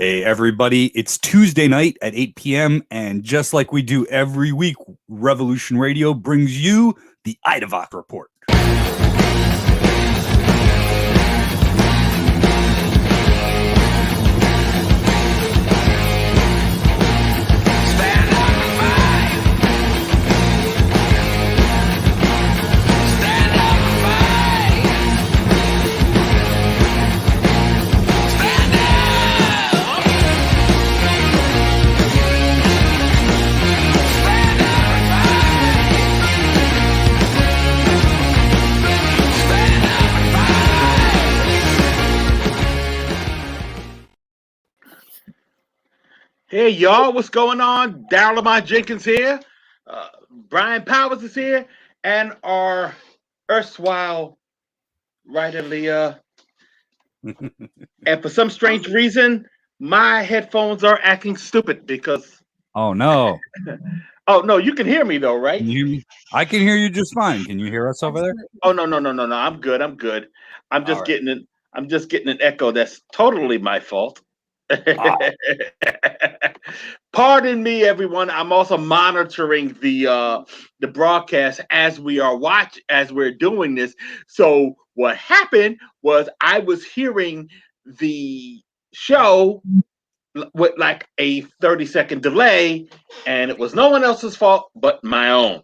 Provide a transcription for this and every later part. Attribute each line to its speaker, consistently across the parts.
Speaker 1: Hey, everybody. It's Tuesday night at 8 p.m. And just like we do every week, Revolution Radio brings you the Idavox Report.
Speaker 2: Hey y'all, what's going on? Daryle Lamont-Jenkins here. Brian Powers is here, and our erstwhile writer Leah. And for some strange reason, my headphones are acting stupid because.
Speaker 1: Oh, no.
Speaker 2: Oh no, you can hear me though, right?
Speaker 1: Can you hear me? I can hear you just fine. Can you hear us over there?
Speaker 2: Oh no. I'm good. I'm just getting an. I'm just getting an echo. That's totally my fault. Pardon me, everyone. I'm also monitoring the broadcast as we're doing this. So what happened was I was hearing the show with like a 30-second delay, and it was no one else's fault but my own.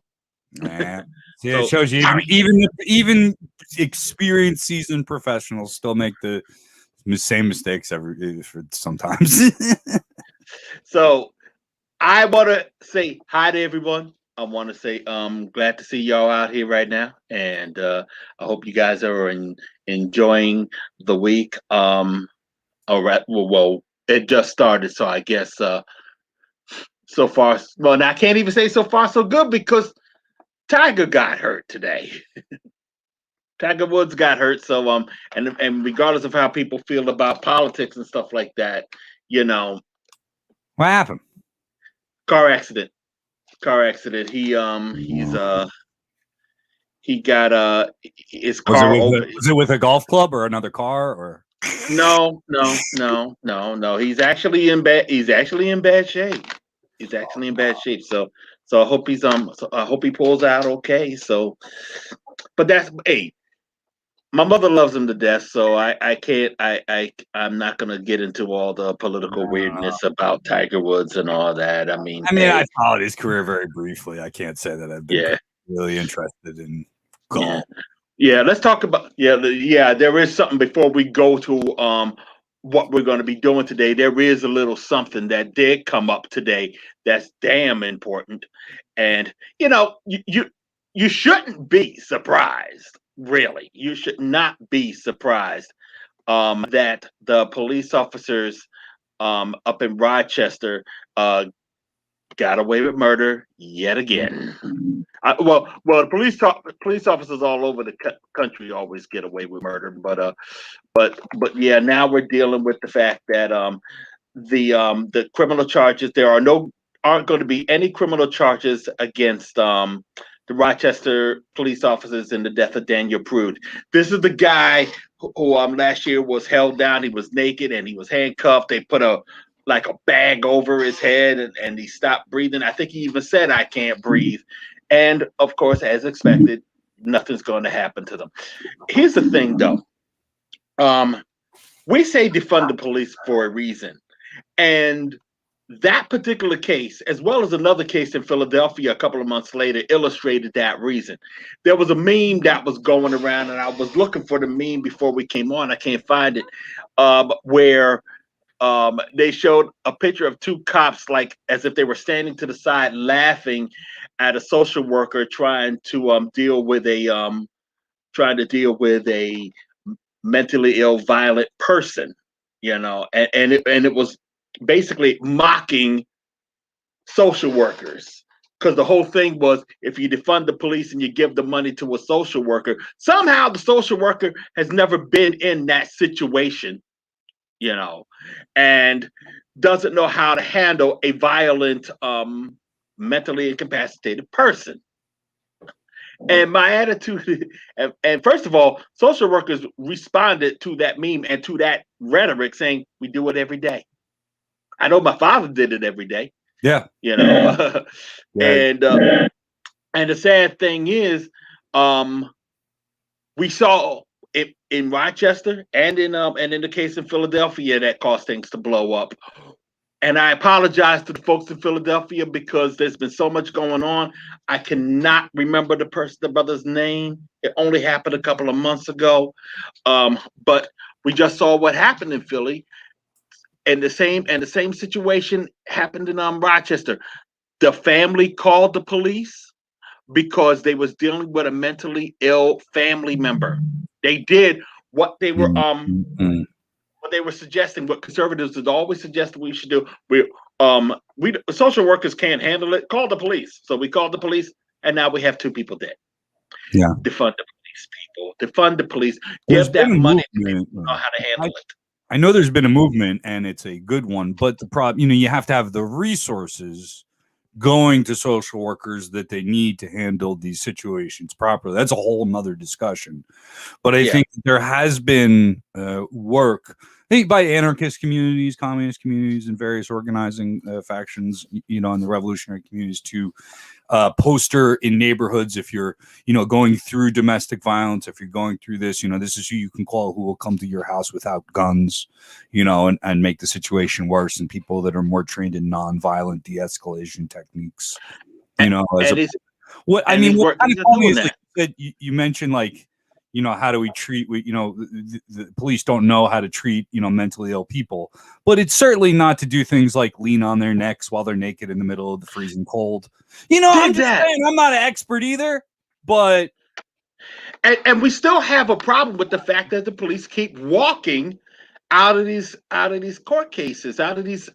Speaker 1: See, it shows you even experienced, seasoned professionals still make the same mistakes sometimes.
Speaker 2: So I want to say hi to everyone. I want to say glad to see y'all out here right now, and I hope you guys are enjoying the week. All right, well, it just started, so I guess so far. Well, now I can't even say so far so good because Tiger got hurt today. Tiger Woods got hurt, so and regardless of how people feel about politics and stuff like that,
Speaker 1: what happened?
Speaker 2: Car accident. He got his car.
Speaker 1: Was it with a golf club or another car or?
Speaker 2: No. He's actually in bad. He's actually in bad shape. So I hope I hope he pulls out okay. So, but my mother loves him to death, so I can't. I'm not gonna get into all the political weirdness about Tiger Woods and all that. I mean,
Speaker 1: I followed his career very briefly. I can't say that I've been really interested in golf.
Speaker 2: Yeah. Let's talk about There is something before we go to what we're going to be doing today. There is a little something that did come up today that's damn important, and you shouldn't be surprised. Really, you should not be surprised that the police officers up in Rochester got away with murder yet again. The police officers all over the country always get away with murder, but yeah, now we're dealing with the fact that the criminal charges aren't going to be any criminal charges against the Rochester police officers in the death of Daniel Prude. This is the guy who last year was held down. He was naked and he was handcuffed. They put a bag over his head and he stopped breathing. I think he even said, "I can't breathe." And of course, as expected, nothing's going to happen to them. Here's the thing though. We say defund the police for a reason. And that particular case, as well as another case in Philadelphia a couple of months later, illustrated that reason. There was a meme that was going around, and I was looking for the meme before we came on. I can't find it, where they showed a picture of two cops, like as if they were standing to the side, laughing at a social worker trying to deal with a mentally ill, violent person, and it was basically mocking social workers, because the whole thing was, if you defund the police and you give the money to a social worker, somehow the social worker has never been in that situation, and doesn't know how to handle a violent, mentally incapacitated person. And my attitude, and first of all, social workers responded to that meme and to that rhetoric saying, "We do it every day. I know my father did it every day,
Speaker 1: Yeah.
Speaker 2: you know.
Speaker 1: Yeah.
Speaker 2: And the sad thing is, we saw it in Rochester and in the case in Philadelphia that caused things to blow up. And I apologize to the folks in Philadelphia because there's been so much going on. I cannot remember the brother's name. It only happened a couple of months ago. But we just saw what happened in Philly, and the same situation happened in Rochester. The family called the police because they was dealing with a mentally ill family member. They did what they were
Speaker 1: Mm-hmm.
Speaker 2: what they were suggesting, what conservatives had always suggested we should do. We social workers can't handle it. Call the police. So we called the police, and now we have 2 people dead.
Speaker 1: Yeah.
Speaker 2: Defund the police, people. Defund the police.
Speaker 1: There's
Speaker 2: Give that
Speaker 1: been a
Speaker 2: money to
Speaker 1: movement.
Speaker 2: people who know how to handle it.
Speaker 1: I know there's been a movement, and it's a good one, but the problem, you have to have the resources going to social workers that they need to handle these situations properly. That's a whole nother discussion. But I think there has been work, I think, by anarchist communities, communist communities, and various organizing factions, in the revolutionary communities to poster in neighborhoods. If you're, going through domestic violence, if you're going through this, this is who you can call, who will come to your house without guns, and make the situation worse. And people that are more trained in nonviolent de-escalation techniques, what kind of funny is that you mentioned, like, how do we treat, the police don't know how to treat, mentally ill people, but it's certainly not to do things like lean on their necks while they're naked in the middle of the freezing cold. I'm just saying, I'm not an expert either, but.
Speaker 2: And we still have a problem with the fact that the police keep walking out of these court cases, out of these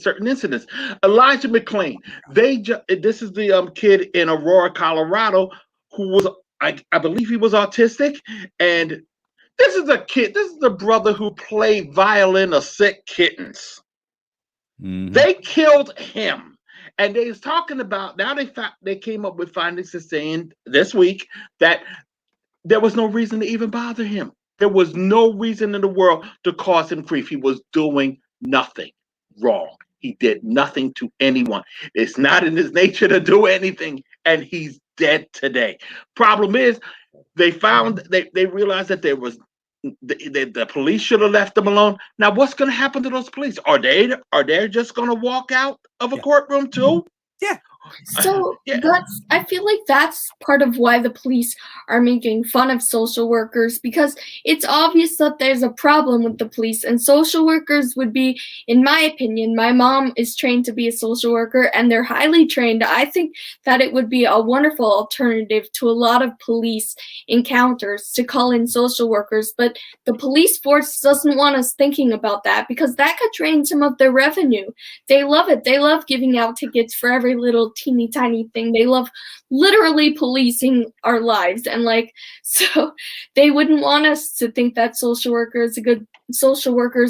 Speaker 2: certain incidents. Elijah McClain, this is the kid in Aurora, Colorado, who was, I believe he was autistic, and this is the brother who played violin of sick kittens. Mm-hmm. They killed him. And they was talking about, now they came up with findings saying this week that there was no reason to even bother him. There was no reason in the world to cause him grief. He was doing nothing wrong. He did nothing to anyone. It's not in his nature to do anything, and he's dead today. Problem is, they realized that the police should have left them alone. Now, what's going to happen to those police? Are they just going to walk out of a courtroom too?
Speaker 1: Yeah.
Speaker 3: So I feel like that's part of why the police are making fun of social workers, because it's obvious that there's a problem with the police, and social workers would be, in my opinion, my mom is trained to be a social worker and they're highly trained. I think that it would be a wonderful alternative to a lot of police encounters to call in social workers, but the police force doesn't want us thinking about that because that could drain some of their revenue. They love it. They love giving out tickets for every little teeny tiny thing. They love literally policing our lives, and so they wouldn't want us to think that social workers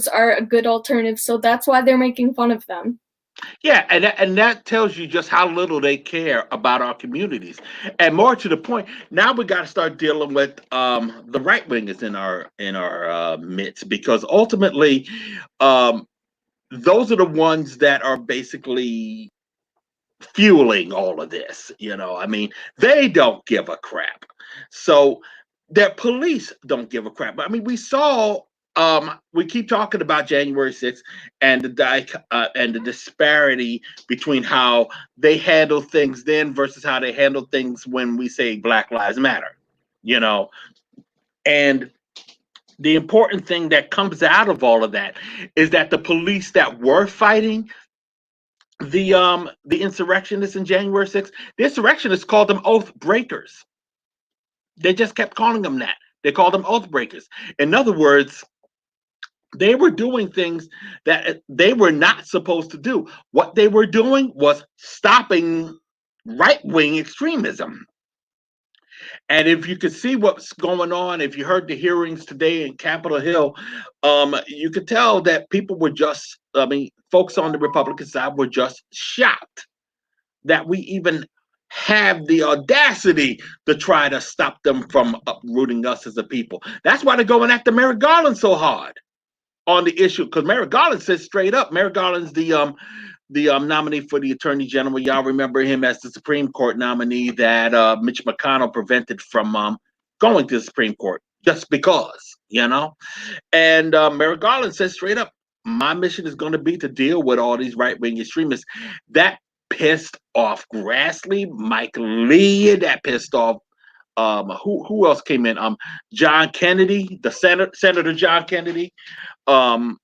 Speaker 3: are a good alternative. So that's why they're making fun of them.
Speaker 2: Yeah, and that tells you just how little they care about our communities. And more to the point, now we got to start dealing with the right wingers in our midst, because ultimately those are the ones that are basically fueling all of this. I mean, they don't give a crap. So their police don't give a crap. I mean, we saw we keep talking about January 6th and the disparity between how they handle things then versus how they handle things when we say Black Lives Matter. And the important thing that comes out of all of that is that the police that were fighting the insurrectionists in January 6th, the insurrectionists called them oath breakers. They just kept calling them that. They called them oath breakers. In other words, they were doing things that they were not supposed to do. What they were doing was stopping right-wing extremism. And if you could see what's going on, if you heard the hearings today in Capitol Hill, you could tell that people were just, folks on the Republican side were just shocked that we even have the audacity to try to stop them from uprooting us as a people. That's why they're going after Merrick Garland so hard. on the issue, because Merrick Garland said straight up, Merrick Garland's the nominee for the Attorney General. Y'all remember him as the Supreme Court nominee that Mitch McConnell prevented from going to the Supreme Court just because, And Merrick Garland says straight up, my mission is going to be to deal with all these right-wing extremists. That pissed off Grassley, Mike Lee. That pissed off who else came in? John Kennedy, the Senator John Kennedy. And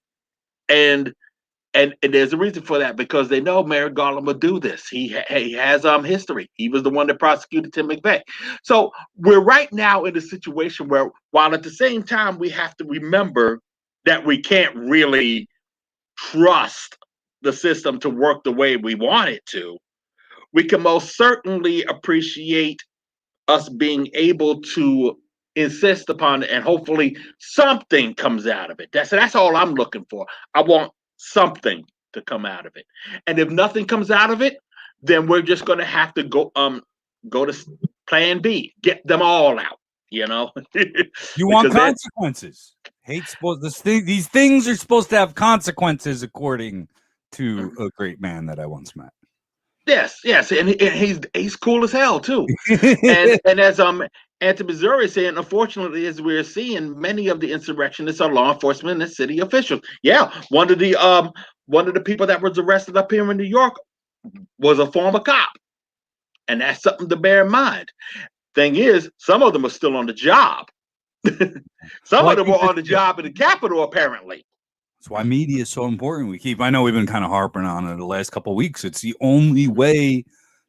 Speaker 2: there's a reason for that, because they know Merrick Garland will do this. He has history. He was the one that prosecuted Tim McVeigh. So we're right now in a situation where, while at the same time we have to remember that we can't really trust the system to work the way we want it to, we can most certainly appreciate us being able to insist upon it, and hopefully something comes out of it. That's all I'm looking for. I want something to come out of it. And if nothing comes out of it, then we're just going to have to go to plan B, get them all out, You
Speaker 1: want consequences. These things are supposed to have consequences, according to a great man that I once met.
Speaker 2: Yes, and he's cool as hell too. and as Anti-Missouri saying, unfortunately, as we're seeing, many of the insurrectionists are law enforcement and city officials. Yeah, one of the people that was arrested up here in New York was a former cop, and that's something to bear in mind. Thing is, some of them are still on the job. Some of them were on the job in the Capitol, apparently.
Speaker 1: That's why media is so important. I know we've been kind of harping on it the last couple of weeks. It's the only way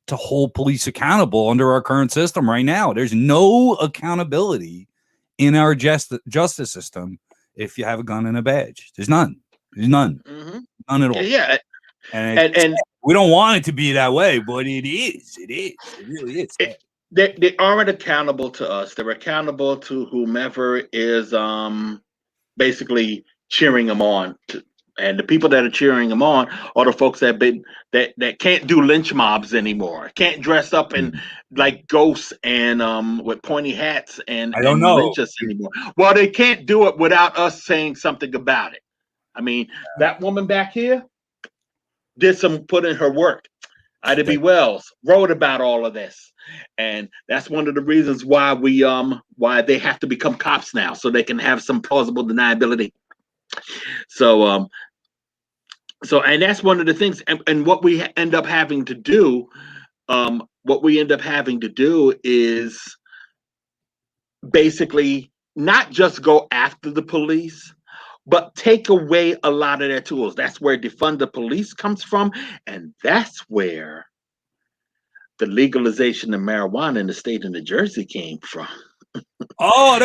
Speaker 1: to hold police accountable under our current system right now. There's no accountability in our justice system if you have a gun and a badge. There's none.
Speaker 2: Mm-hmm.
Speaker 1: None at all.
Speaker 2: Yeah.
Speaker 1: And we don't want it to be that way, but it is. It really is.
Speaker 2: They aren't accountable to us. They're accountable to whomever is basically cheering them on. And the people that are cheering them on are the folks that can't do lynch mobs anymore, can't dress up in like ghosts and with pointy hats and lynch us anymore. Well, they can't do it without us saying something about it. I mean, that woman back here put in her work. Ida B. Wells wrote about all of this, and that's one of the reasons why why they have to become cops now, so they can have some plausible deniability. So and that's one of the things, and what we end up having to do, is basically not just go after the police, but take away a lot of their tools. That's where defund the police comes from, and that's where the legalization of marijuana in the state of New Jersey came from.
Speaker 1: Oh,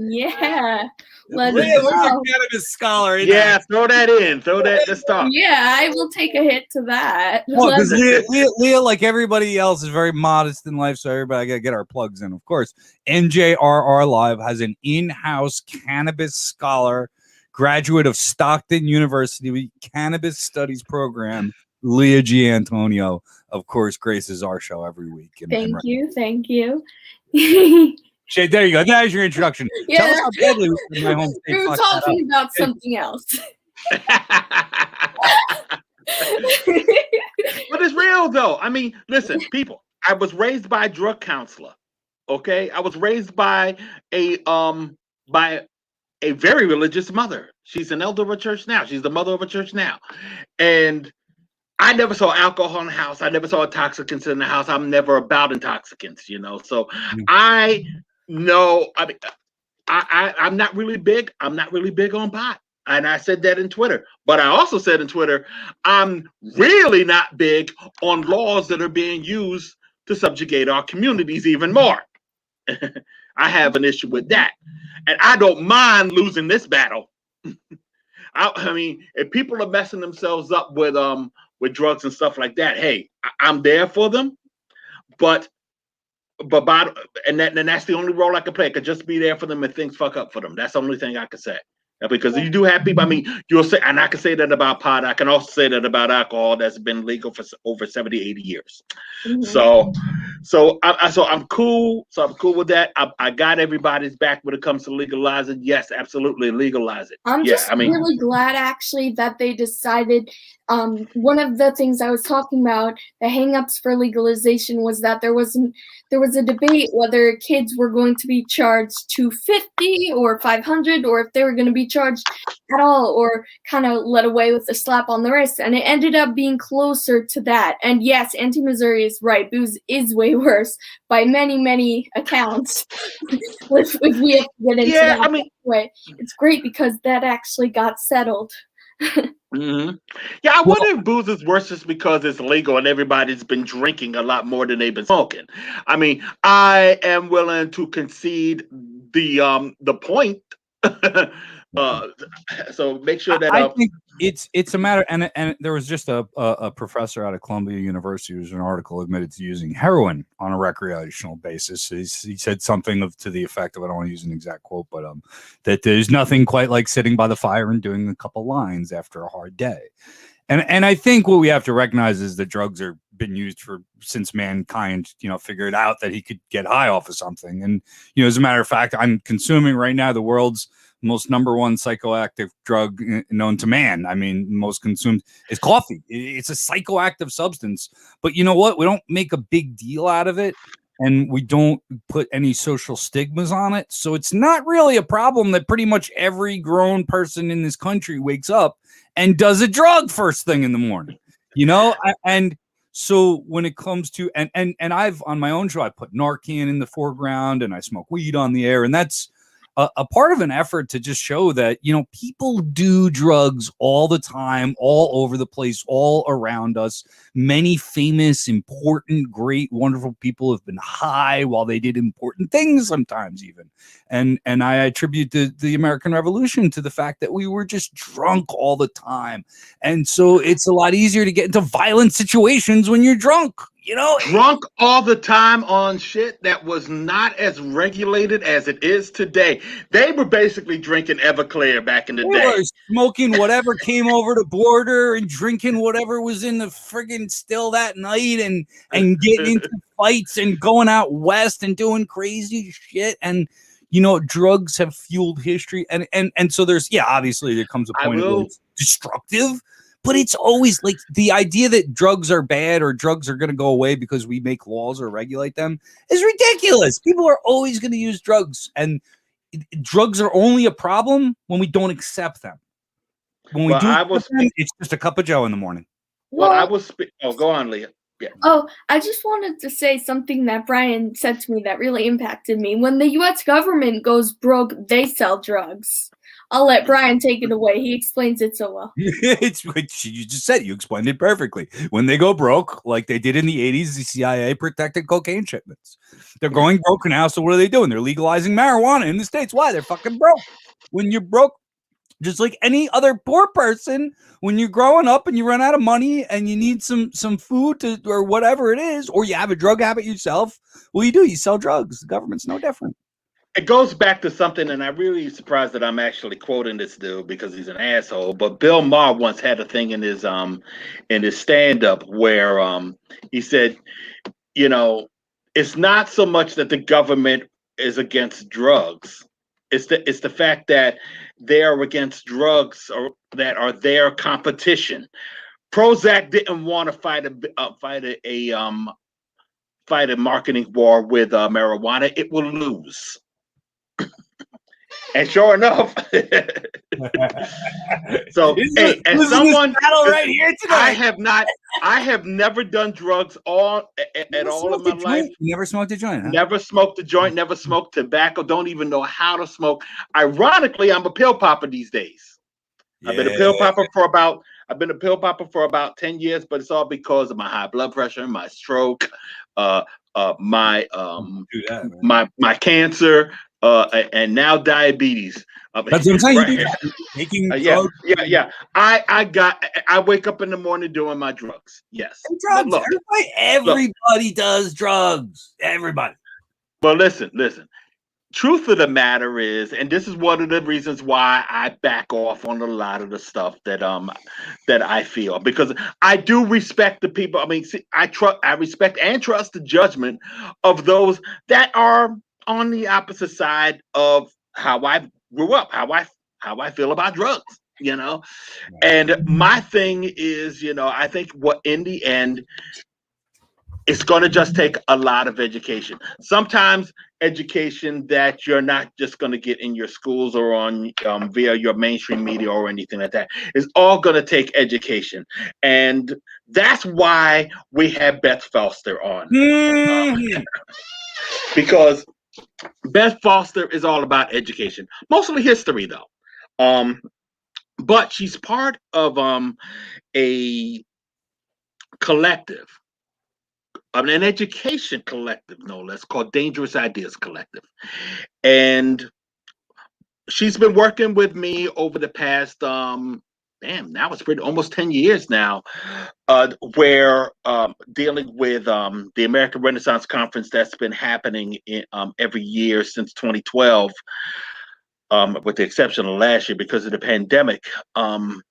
Speaker 3: Yeah.
Speaker 1: Leah's a cannabis scholar.
Speaker 2: Yeah, throw that in. Throw that to start.
Speaker 3: Yeah, I will take a hit to that.
Speaker 1: Well, because Leah, like everybody else, is very modest in life, so everybody got to get our plugs in, of course. NJRR Live has an in-house cannabis scholar, graduate of Stockton University Cannabis Studies program, Leah G. Antonio, of course, graces our show every week.
Speaker 3: Thank you.
Speaker 1: Shay, there you go. That is your introduction.
Speaker 3: Yeah.
Speaker 1: Tell us how badly my home state.
Speaker 3: We were talking about something else.
Speaker 2: But it's real, though. I mean, listen, people. I was raised by a drug counselor. Okay, I was raised by a very religious mother. She's an elder of a church now. She's the mother of a church now, and I never saw alcohol in the house. I never saw intoxicants in the house. I'm never about intoxicants, So I know. I mean, I'm not really big. I'm not really big on pot, and I said that in Twitter. But I also said in Twitter, I'm really not big on laws that are being used to subjugate our communities even more. I have an issue with that, and I don't mind losing this battle. I mean, if people are messing themselves up with drugs and stuff like that, hey, I'm there for them, but that's the only role I can play. I could just be there for them if things fuck up for them. That's the only thing I can say. Because you do have people, I mean, you'll say, and I can say that about pot. I can also say that about alcohol that's been legal for over 70, 80 years. Mm-hmm. So I'm cool. So I'm cool with that. I got everybody's back when it comes to legalizing. Yes, absolutely, legalize it.
Speaker 3: I'm
Speaker 2: Yeah,
Speaker 3: just really glad actually that they decided. One of the things I was talking about, the hangups for legalization, was that there was a debate whether kids were going to be charged $250 or $500, or if they were going to be charged at all, or kind of let away with a slap on the wrist. And it ended up being closer to that. And yes, Anti-Missouri is right. Booze is way worse by many, many accounts. if we have to get into that way, it's great because that actually got settled.
Speaker 2: Mm-hmm. Yeah, I wonder if booze is worse just because it's legal and everybody's been drinking a lot more than they've been smoking. I mean, I am willing to concede the point. So make sure that
Speaker 1: I think it's a matter, and there was just a professor out of Columbia University who's an article admitted to using heroin on a recreational basis. He said something to the effect of, I don't want to use an exact quote, but that there's nothing quite like sitting by the fire and doing a couple lines after a hard day. And I think what we have to recognize is that drugs are been used since mankind, figured out that he could get high off of something. And, as a matter of fact, I'm consuming right now the world's most #1 psychoactive drug known to man. I mean, most consumed is coffee. It's a psychoactive substance, but you know what? We don't make a big deal out of it, and we don't put any social stigmas on it. So it's not really a problem that pretty much every grown person in this country wakes up and does a drug first thing in the morning, and so when it comes to, and I've, on my own show, I put Narcan in the foreground and I smoke weed on the air, and that's a part of an effort to just show that, people do drugs all the time, all over the place, all around us. Many famous, important, great, wonderful people have been high while they did important things sometimes even. And I attribute the American Revolution to the fact that we were just drunk all the time. And so it's a lot easier to get into violent situations when you're drunk.
Speaker 2: Drunk all the time on shit that was not as regulated as it is today. They were basically drinking Everclear back in the day.
Speaker 1: Were smoking whatever came over the border and drinking whatever was in the friggin' still that night and getting into fights and going out west and doing crazy shit. And drugs have fueled history. And so there's, obviously there comes a point where it's destructive. But it's always like the idea that drugs are bad or drugs are going to go away because we make laws or regulate them is ridiculous. People are always going to use drugs, and drugs are only a problem when we don't accept them. When we do accept them, it's just a cup of Joe in the morning.
Speaker 2: Go on, Leah. Yeah.
Speaker 3: Oh, I just wanted to say something that Brian said to me that really impacted me. When the U.S. government goes broke, they sell drugs. I'll let Brian take it away. He explains it so well.
Speaker 1: It's what you just said. You explained it perfectly. When they go broke, like they did in the 80s, the CIA protected cocaine shipments. They're going broke now, so what are they doing? They're legalizing marijuana in the States. Why? They're fucking broke. When you're broke, just like any other poor person, when you're growing up and you run out of money and you need some food or whatever it is, or you have a drug habit yourself, what do? You sell drugs. The government's no different.
Speaker 2: It goes back to something, and I'm really surprised that I'm actually quoting this dude because he's an asshole. But Bill Maher once had a thing in his stand-up where he said, it's not so much that the government is against drugs. It's the fact that they're against drugs or that are their competition. Prozac didn't want to fight a marketing war with marijuana. It will lose. And sure enough, so hey, as someone
Speaker 1: right here today,
Speaker 2: I have never done drugs at all in my life.
Speaker 1: You never smoked a joint, huh?
Speaker 2: Never smoked a joint, never smoked tobacco, don't even know how to smoke. Ironically, I'm a pill popper these days. Yeah. I've been a pill popper for about 10 years, but it's all because of my high blood pressure, my stroke, my cancer, and now diabetes.
Speaker 1: That's what I'm saying. Taking drugs.
Speaker 2: Yeah. I wake up in the morning doing my drugs. Yes.
Speaker 1: Drugs. Look, everybody does drugs. Everybody.
Speaker 2: Well, listen. truth of the matter is, and this is one of the reasons why I back off on a lot of the stuff that I feel, because I do respect the people. I mean, see, I respect and trust the judgment of those that are on the opposite side of how I grew up, how I feel about drugs, you know. And my thing is, you know, I think what in the end, it's going to just take a lot of education. Sometimes education that you're not just going to get in your schools or on via your mainstream media or anything like that. It's all going to take education, and that's why we have Beth Foster on, because Beth Foster is all about education, mostly history though. But she's part of a collective, an education collective, no less, called Dangerous Ideas Collective. And she's been working with me over the past, now it's pretty almost 10 years now, where dealing with the American Renaissance Conference that's been happening every year since 2012, with the exception of last year because of the pandemic. The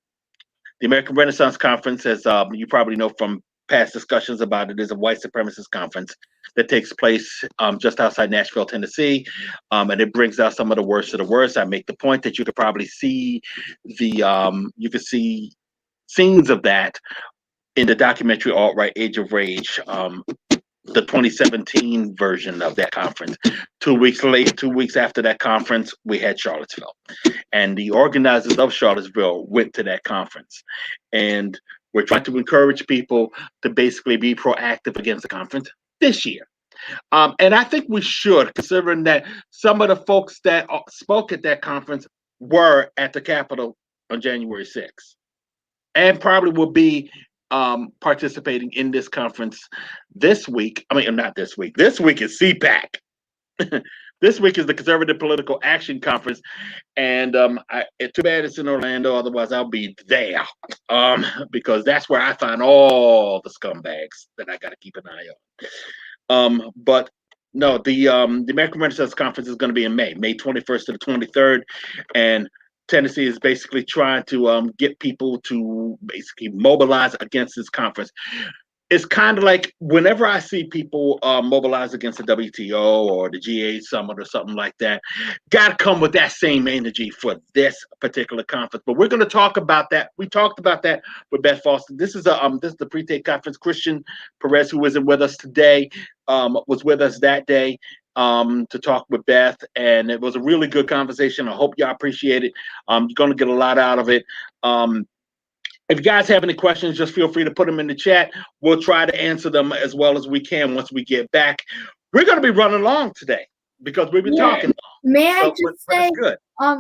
Speaker 2: American Renaissance Conference, as you probably know from past discussions about it, is a white supremacist conference that takes place just outside Nashville, Tennessee, and it brings out some of the worst of the worst. I make the point that you could probably see you could see scenes of that in the documentary Alt-Right Age of Rage, the 2017 version of that conference. 2 weeks after that conference, we had Charlottesville, and the organizers of Charlottesville went to that conference, and we're trying to encourage people to basically be proactive against the conference this year. And I think we should, considering that some of the folks that spoke at that conference were at the Capitol on January 6th, and probably will be participating in this conference this week. I mean, not this week. This week is CPAC. This week is the Conservative Political Action Conference, and too bad it's in Orlando. Otherwise, I'll be there, because that's where I find all the scumbags that I got to keep an eye on. But no, the American Renaissance Conference is going to be in May 21st to the 23rd, and Tennessee is basically trying to get people to basically mobilize against this conference. It's kind of like whenever I see people mobilize against the WTO or the G8 summit or something like that, got to come with that same energy for this particular conference. But we're going to talk about that. We talked about that with Beth Foster. This is the pre-tape conference. Christian Perez, who isn't with us today, was with us that day to talk with Beth, and it was a really good conversation. I hope y'all appreciate it. You're going to get a lot out of it. If you guys have any questions, just feel free to put them in the chat. We'll try to answer them as well as we can once we get back. We're going to be running long today because we've been talking long.
Speaker 3: May I just say,
Speaker 2: good.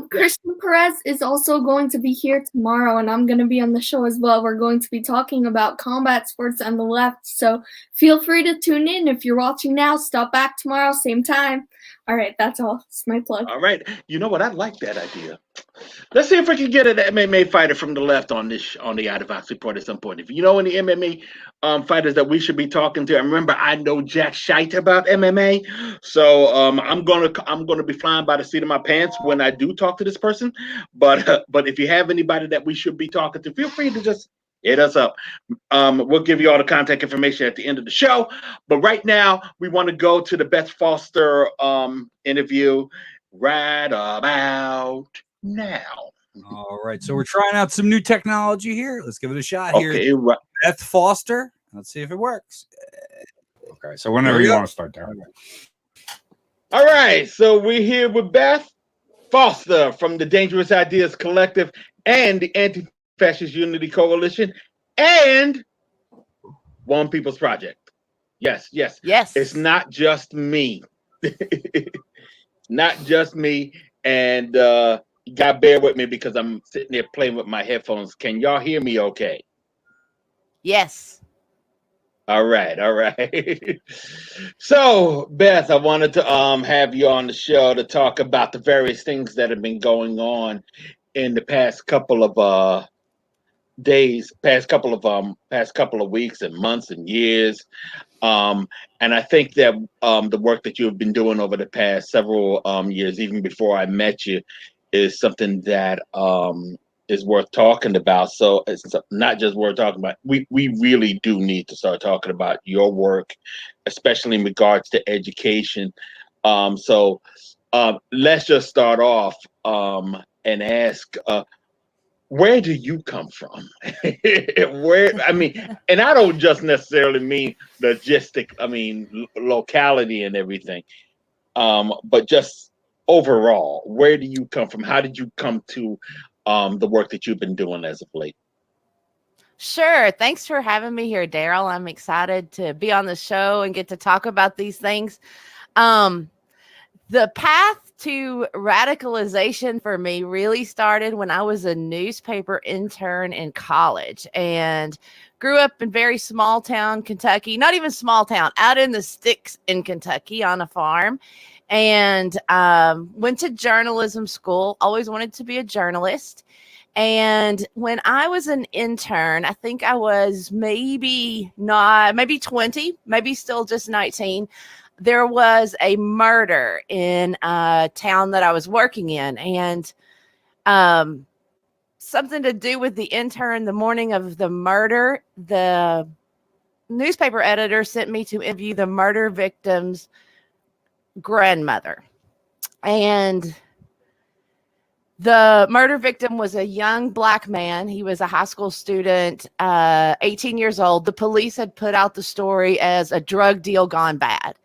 Speaker 3: Christian Perez is also going to be here tomorrow, and I'm going to be on the show as well. We're going to be talking about combat sports and the left, so feel free to tune in. If you're watching now, stop back tomorrow, same time. All right, that's all. It's my plug.
Speaker 2: All right. You know what? I like that idea. Let's see if we can get an MMA fighter from the left on the Idavox report at some point. If you know any MMA fighters that we should be talking to, and remember, I know jack shite about MMA, so I'm gonna be flying by the seat of my pants when I do talk to this person. But if you have anybody that we should be talking to, feel free to just hit us up. We'll give you all the contact information at the end of the show. But right now, we want to go to the Beth Foster interview right about now.
Speaker 1: All right. So we're trying out some new technology here. Let's give it a shot here.
Speaker 2: Okay, right.
Speaker 1: Beth Foster. Let's see if it works.
Speaker 4: Okay. So whenever you want to start there.
Speaker 2: All right. So we're here with Beth Foster from the Dangerous Ideas Collective and the Anti-Fascist Unity Coalition and One People's Project. Yes. It's not just me. Not just me. And you got to bear with me because I'm sitting there playing with my headphones. Can y'all hear me okay?
Speaker 5: Yes.
Speaker 2: All right. So, Beth, I wanted to have you on the show to talk about the various things that have been going on in the past couple of days, past couple of weeks and months and years. And I think that the work that you have been doing over the past several years, even before I met you, is something that is worth talking about. So it's not just worth talking about. We really do need to start talking about your work, especially in regards to education. So let's just start off and ask, where do you come from? Where, I mean, and I don't just necessarily mean logistic, I mean, locality and everything, but just overall, where do you come from? How did you come to the work that you've been doing as of late?
Speaker 5: Sure. Thanks for having me here, Daryle. I'm excited to be on the show and get to talk about these things. The path to radicalization for me really started when I was a newspaper intern in college and grew up in very small town Kentucky, not even small town, out in the sticks in Kentucky on a farm, and went to journalism school, always wanted to be a journalist. And when I was an intern, I think I was maybe 20, maybe still just 19. There was a murder in a town that I was working in, and something to do with the intern. The morning of the murder, the newspaper editor sent me to interview the murder victim's grandmother. And the murder victim was a young Black man. He was a high school student, 18 years old. The police had put out the story as a drug deal gone bad.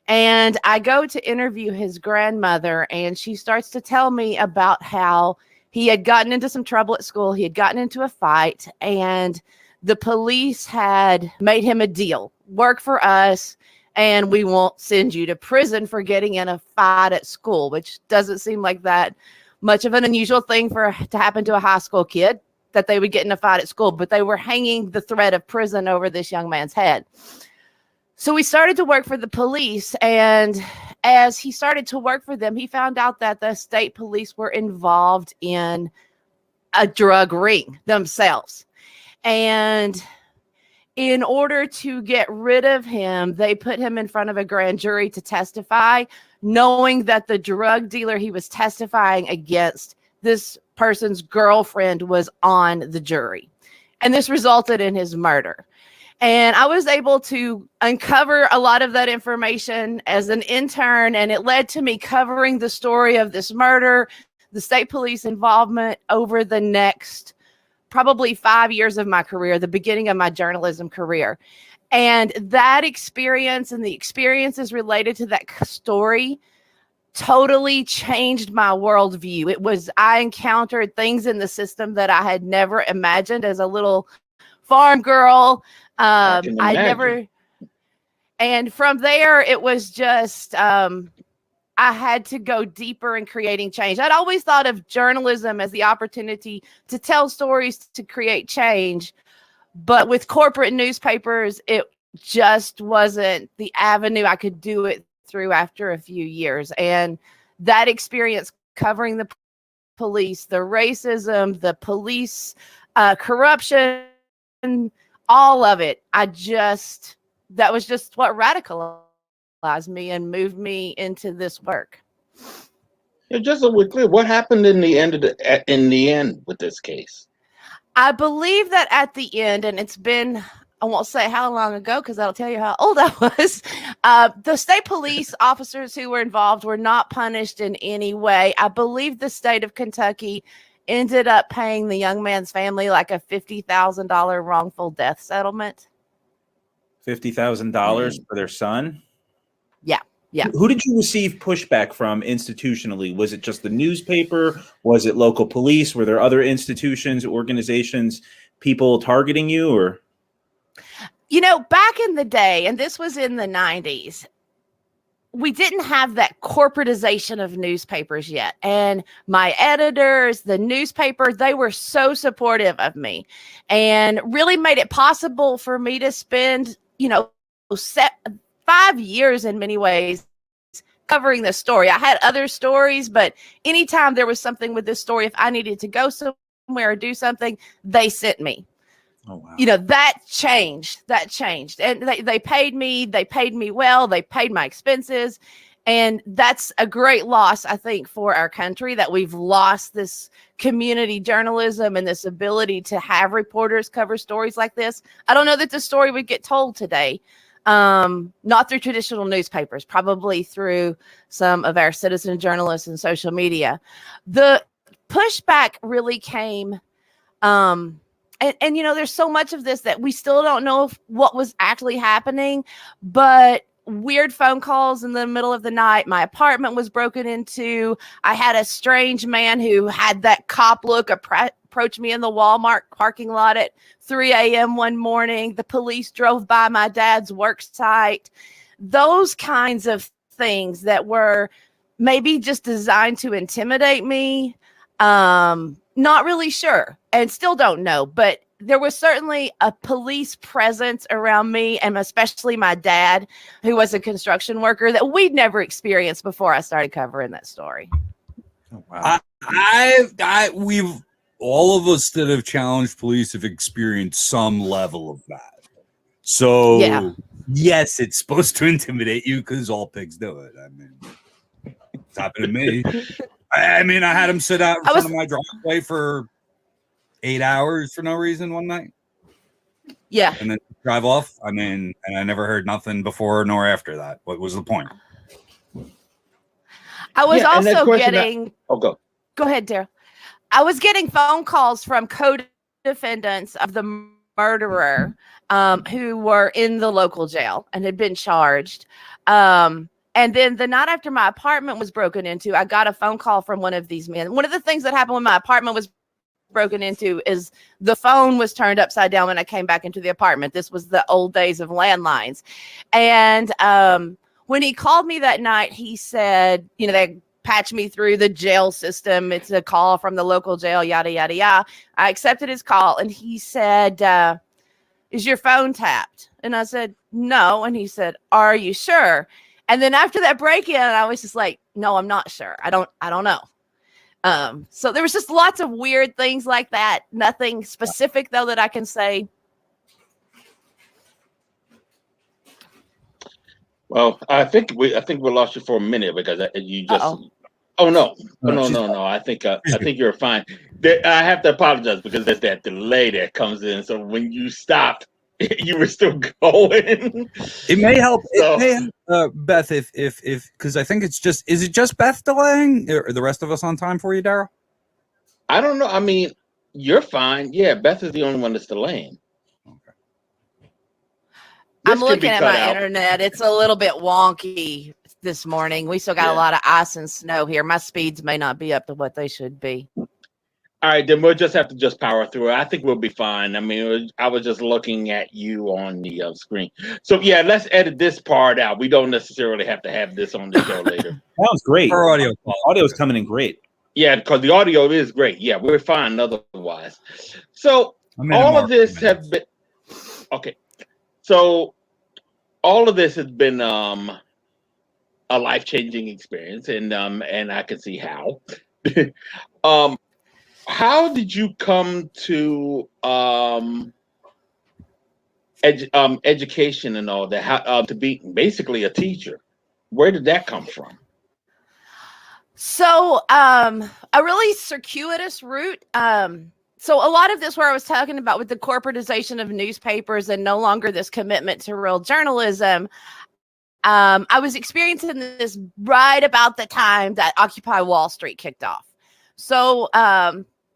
Speaker 5: And I go to interview his grandmother, and she starts to tell me about how he had gotten into some trouble at school. He had gotten into a fight, and the police had made him a deal. Work for us, and we won't send you to prison for getting in a fight at school, which doesn't seem like that much of an unusual thing to happen to a high school kid, that they would get in a fight at school. But they were hanging the threat of prison over this young man's head. So we started to work for the police, and as he started to work for them, he found out that the state police were involved in a drug ring themselves. And in order to get rid of him, they put him in front of a grand jury to testify, knowing that the drug dealer he was testifying against, this person's girlfriend, was on the jury. And this resulted in his murder. And I was able to uncover a lot of that information as an intern, and it led to me covering the story of this murder, the state police involvement, over the next probably 5 years of my career, the beginning of my journalism career. And that experience and the experiences related to that story totally changed my worldview. I encountered things in the system that I had never imagined as a little farm girl. And from there, it was just, I had to go deeper in creating change. I'd always thought of journalism as the opportunity to tell stories to create change. But with corporate newspapers, it just wasn't the avenue I could do it through after a few years. And that experience covering the police, the racism, the police corruption, all of it, that was just what radicalized me and moved me into this work.
Speaker 2: Yeah, just so we're clear, what happened in the end with this case?
Speaker 5: I believe that at the end, and it's been, I won't say how long ago because that'll tell you how old I was. The state police officers who were involved were not punished in any way. I believe the state of Kentucky ended up paying the young man's family like a $50,000 wrongful death settlement.
Speaker 6: $50,000 for their son?
Speaker 5: Yeah. Yeah.
Speaker 6: Who did you receive pushback from institutionally? Was it just the newspaper? Was it local police? Were there other institutions, organizations, people targeting you? Or,
Speaker 5: back in the day, and this was in the 90s, we didn't have that corporatization of newspapers yet. And my editors, the newspaper, they were so supportive of me and really made it possible for me to spend, 5 years in many ways covering the story. I had other stories, but anytime there was something with this story, if I needed to go somewhere or do something, they sent me.
Speaker 1: Oh, wow.
Speaker 5: You know, that changed. And they paid me well. They paid my expenses. And that's a great loss, I think, for our country, that we've lost this community journalism and this ability to have reporters cover stories like this. I don't know that the story would get told today, not through traditional newspapers, probably through some of our citizen journalists and social media. The pushback really came, and you know, there's so much of this that we still don't know what was actually happening, but weird phone calls in the middle of the night. My apartment was broken into. I had a strange man who had that cop look approach me in the Walmart parking lot at 3 a.m. one morning. The police drove by my dad's work site. Those kinds of things that were maybe just designed to intimidate me. Not really sure, and still don't know, but there was certainly a police presence around me, and especially my dad, who was a construction worker, that we'd never experienced before I started covering that story.
Speaker 1: Oh, wow. We've all of us that have challenged police have experienced some level of that. So
Speaker 5: Yeah.
Speaker 1: Yes, it's supposed to intimidate you because all pigs do it. I mean, it's happened to me. I mean, I had him sit out in front of my driveway for 8 hours for no reason one night.
Speaker 5: Yeah.
Speaker 1: And then drive off. I mean, and I never heard nothing before nor after that. What was the point?
Speaker 5: I was also getting.
Speaker 2: Go
Speaker 5: ahead, Daryle. I was getting phone calls from co-defendants of the murderer who were in the local jail and had been charged. And then the night after my apartment was broken into, I got a phone call from one of these men. One of the things that happened when my apartment was broken into is the phone was turned upside down when I came back into the apartment. This was the old days of landlines. And when he called me that night, he said, you know, they patched me through the jail system. It's a call from the local jail, yada, yada, yada. I accepted his call, and he said, is your phone tapped? And I said, no. And he said, are you sure? And then after that break-in, I was just like, no, I'm not sure. I don't know. So there was just lots of weird things like that. Nothing specific, though, that I can say.
Speaker 2: Well, I think we lost you for a minute because you just. Uh-oh. Oh no! No! I think you're fine. I have to apologize because there's that delay that comes in. So when you stopped, you were still going.
Speaker 1: It may help. So, it may help, Beth, if because I think is it just Beth delaying, or the rest of us on time for you, Daryle?
Speaker 2: I don't know. I mean, you're fine. Yeah, Beth is the only one that's delaying.
Speaker 1: Okay.
Speaker 5: I'm looking at my internet. It's a little bit wonky this morning. We still got a lot of ice and snow here. My speeds may not be up to what they should be.
Speaker 2: All right, then we'll just have to power through it. I think we'll be fine. I mean, I was just looking at you on the screen. So, yeah, let's edit this part out. We don't necessarily have to have this on the show later.
Speaker 6: That was great.
Speaker 1: Our audio
Speaker 6: is coming in great.
Speaker 2: Yeah, because the audio is great. Yeah, we're fine otherwise. So, all of this have been... Okay. So, all of this has been a life-changing experience, and I can see how. How did you come to education and all that? How to be basically a teacher? Where did that come from?
Speaker 5: So, a really circuitous route. So a lot of this where I was talking about with the corporatization of newspapers and no longer this commitment to real journalism, I was experiencing this right about the time that Occupy Wall Street kicked off. So,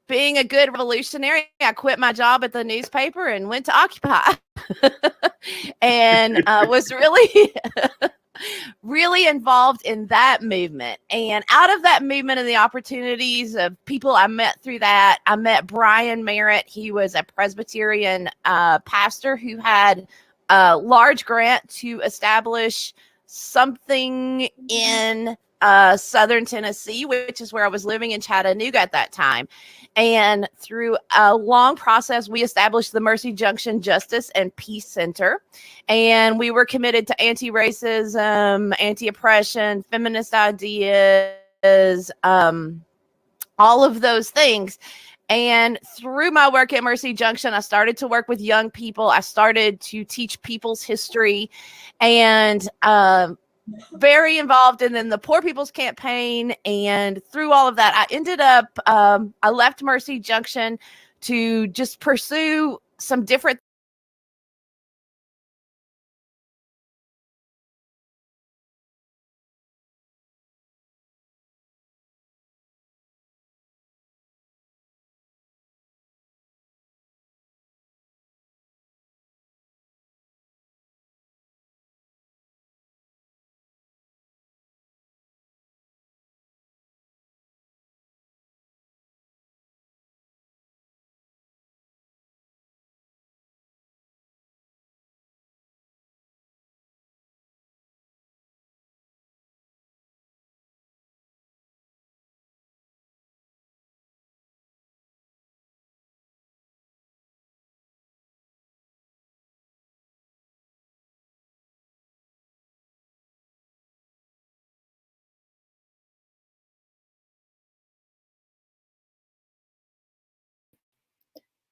Speaker 5: being a good revolutionary, I quit my job at the newspaper and went to Occupy and was really, really involved in that movement. And out of that movement and the opportunities of people I met through that, I met Brian Merritt. He was a Presbyterian pastor who had a large grant to establish something in Southern Tennessee, which is where I was living in Chattanooga at that time. And through a long process, we established the Mercy Junction Justice and Peace Center. And we were committed to anti-racism, anti-oppression, feminist ideas, all of those things. And through my work at Mercy Junction, I started to work with young people. I started to teach people's history, and very involved in the Poor People's Campaign. And through all of that, I ended up, I left Mercy Junction to just pursue some different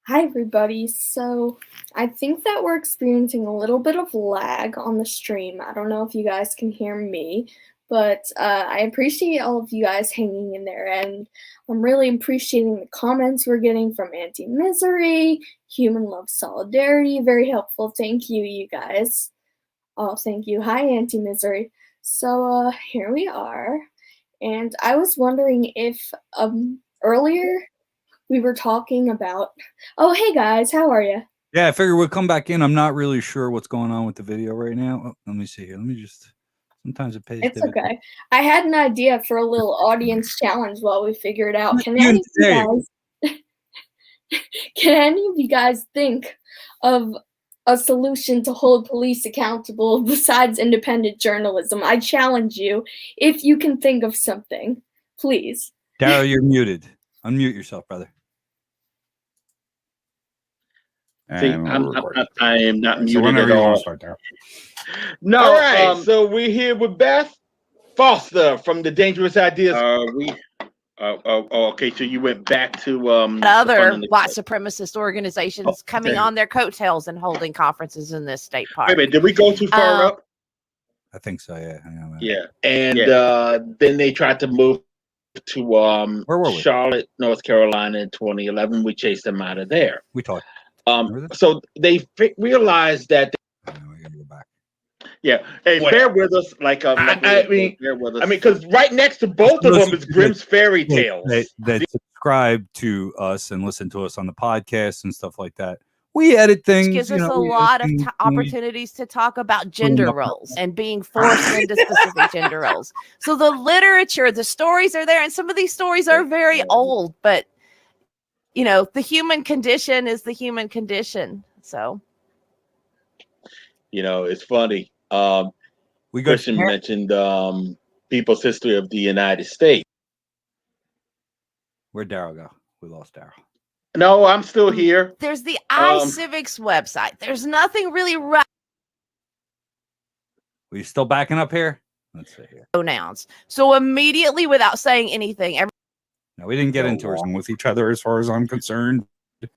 Speaker 3: Hi, everybody. So I think that we're experiencing a little bit of lag on the stream. I don't know if you guys can hear me, but I appreciate all of you guys hanging in there, and I'm really appreciating the comments we're getting from Anti-Misery, Human Love Solidarity. Very helpful. Thank you, you guys. Oh, thank you. Hi, Anti-Misery. So here we are, and I was wondering if earlier we were talking about. Oh, hey guys, how are you?
Speaker 1: Yeah, I figure we'll come back in. I'm not really sure what's going on with the video right now. Oh, let me see here. Let me just. Sometimes it pays.
Speaker 3: It's okay. I had an idea for a little audience challenge while we figure it out. Can any of you guys think of a solution to hold police accountable besides independent journalism? I challenge you, if you can think of something, please.
Speaker 1: Daryle, you're muted. Unmute yourself, brother.
Speaker 2: See, I am not muted
Speaker 4: so whenever
Speaker 2: at
Speaker 4: you want
Speaker 2: all.
Speaker 4: to start there.
Speaker 2: No, all right. So we're here with Beth Foster from the Dangerous Ideas. Okay. So you went back to
Speaker 5: other white supremacist organizations coming on their coattails and holding conferences in this state park.
Speaker 2: Wait a minute, did we go too far up?
Speaker 1: I think so. Yeah. Hang on,
Speaker 2: yeah. And then they tried to move to Charlotte, North Carolina in 2011. We chased them out of there.
Speaker 1: We talked.
Speaker 2: So they realized that.
Speaker 1: We gotta go back.
Speaker 2: Yeah, hey, bear with us. I mean, because right next to both of them is Grimm's Fairy Tales.
Speaker 1: That subscribe to us and listen to us on the podcast and stuff like that. We edit things.
Speaker 5: Which gives us a lot of opportunities to talk about gender roles and being forced into specific gender roles. So the literature, the stories are there, and some of these stories are very old, but you know, the human condition is the human condition. So,
Speaker 2: you know, it's funny. Christian mentioned people's history of the United States.
Speaker 1: Where'd Daryle go? We lost Daryle.
Speaker 2: No, I'm still here.
Speaker 5: There's the iCivics website. There's nothing really right.
Speaker 1: Are you still backing up here? Let's see here.
Speaker 5: Pronouns. So immediately, without saying anything,
Speaker 1: no, we didn't get into it with each other as far as I'm concerned.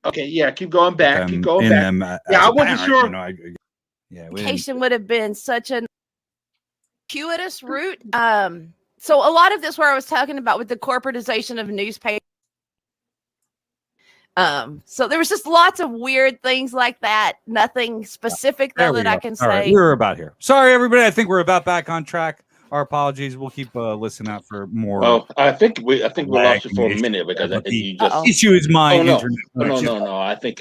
Speaker 2: Okay, yeah, keep going back. Keep going back. Yeah, I wasn't sure.
Speaker 5: Education would have been such a circuitous route. So a lot of this, where I was talking about with the corporatization of newspapers. So there was just lots of weird things like that. Nothing specific though that I can say.
Speaker 1: Right, we're about here. Sorry, everybody. I think we're about back on track. Our apologies. We'll keep listening out for more.
Speaker 2: Oh, I think we lost you for a minute because you just
Speaker 1: issue is mine.
Speaker 2: No. I think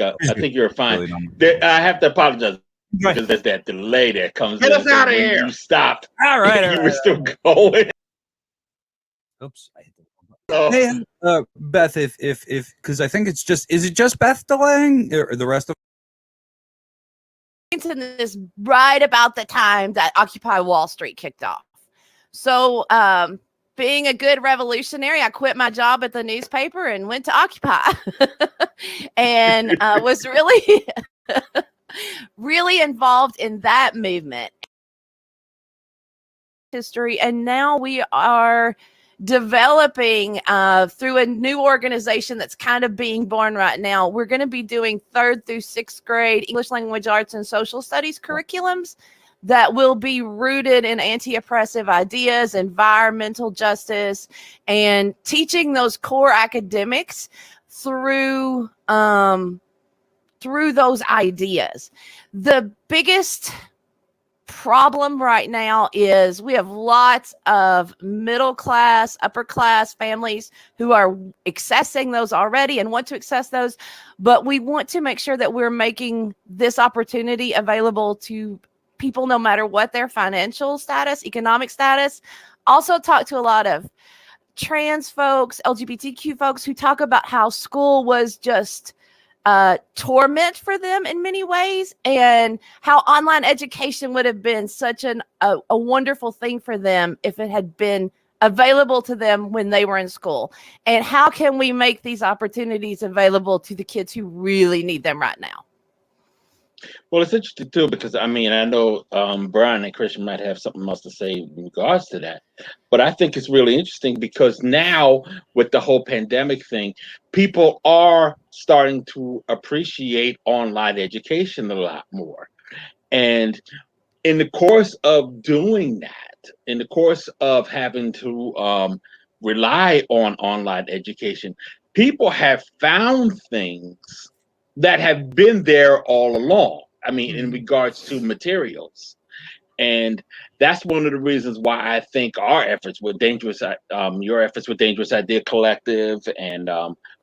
Speaker 2: you're fine. I have to apologize because there's that delay that comes. Get us out of here! You stopped.
Speaker 1: All right,
Speaker 2: you were still going.
Speaker 1: Oops. Hey, Beth, if because I think is it just Beth delaying or the rest of?
Speaker 5: Is right about the time that Occupy Wall Street kicked off. So, being a good revolutionary, I quit my job at the newspaper and went to Occupy, and was really, really involved in that movement. History, and now we are developing through a new organization that's kind of being born right now. We're going to be doing 3rd through 6th grade English language arts and social studies curriculums that will be rooted in anti-oppressive ideas, environmental justice, and teaching those core academics through those ideas. The biggest problem right now is we have lots of middle class, upper class families who are accessing those already and want to access those, but we want to make sure that we're making this opportunity available to people no matter what their financial status, economic status. Also talk to a lot of trans folks, LGBTQ folks who talk about how school was just torment for them in many ways, and how online education would have been such a wonderful thing for them if it had been available to them when they were in school. And how can we make these opportunities available to the kids who really need them right now?
Speaker 7: Well, it's interesting too, because I mean, I know Brian and Christian might have something else to say in regards to that, but I think it's really interesting because now with the whole pandemic thing, people are starting to appreciate online education a lot more. And in the course of doing that, in the course of having to rely on online education, people have found things that have been there all along. I mean, in regards to materials. And that's one of the reasons why I think our efforts with Dangerous, your efforts with Dangerous Idea Collective, and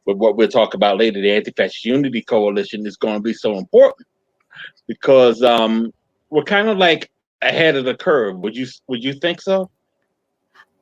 Speaker 7: with what we'll talk about later, the Anti-Fascist Unity Coalition, is going to be so important, because we're kind of like ahead of the curve. Would you think so?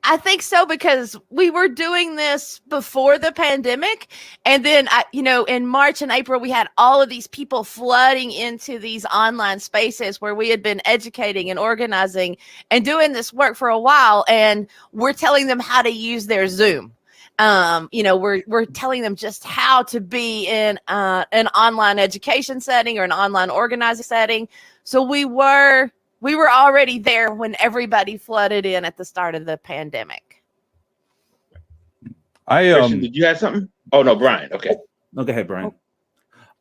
Speaker 5: I think so, because we were doing this before the pandemic. And then, in March and April, we had all of these people flooding into these online spaces where we had been educating and organizing and doing this work for a while. And we're telling them how to use their Zoom. We're telling them just how to be in an online education setting or an online organizing setting. So we were already there when everybody flooded in at the start of the pandemic.
Speaker 7: Christian, did you have something? Oh no, Brian. Okay.
Speaker 6: No, go ahead, Brian.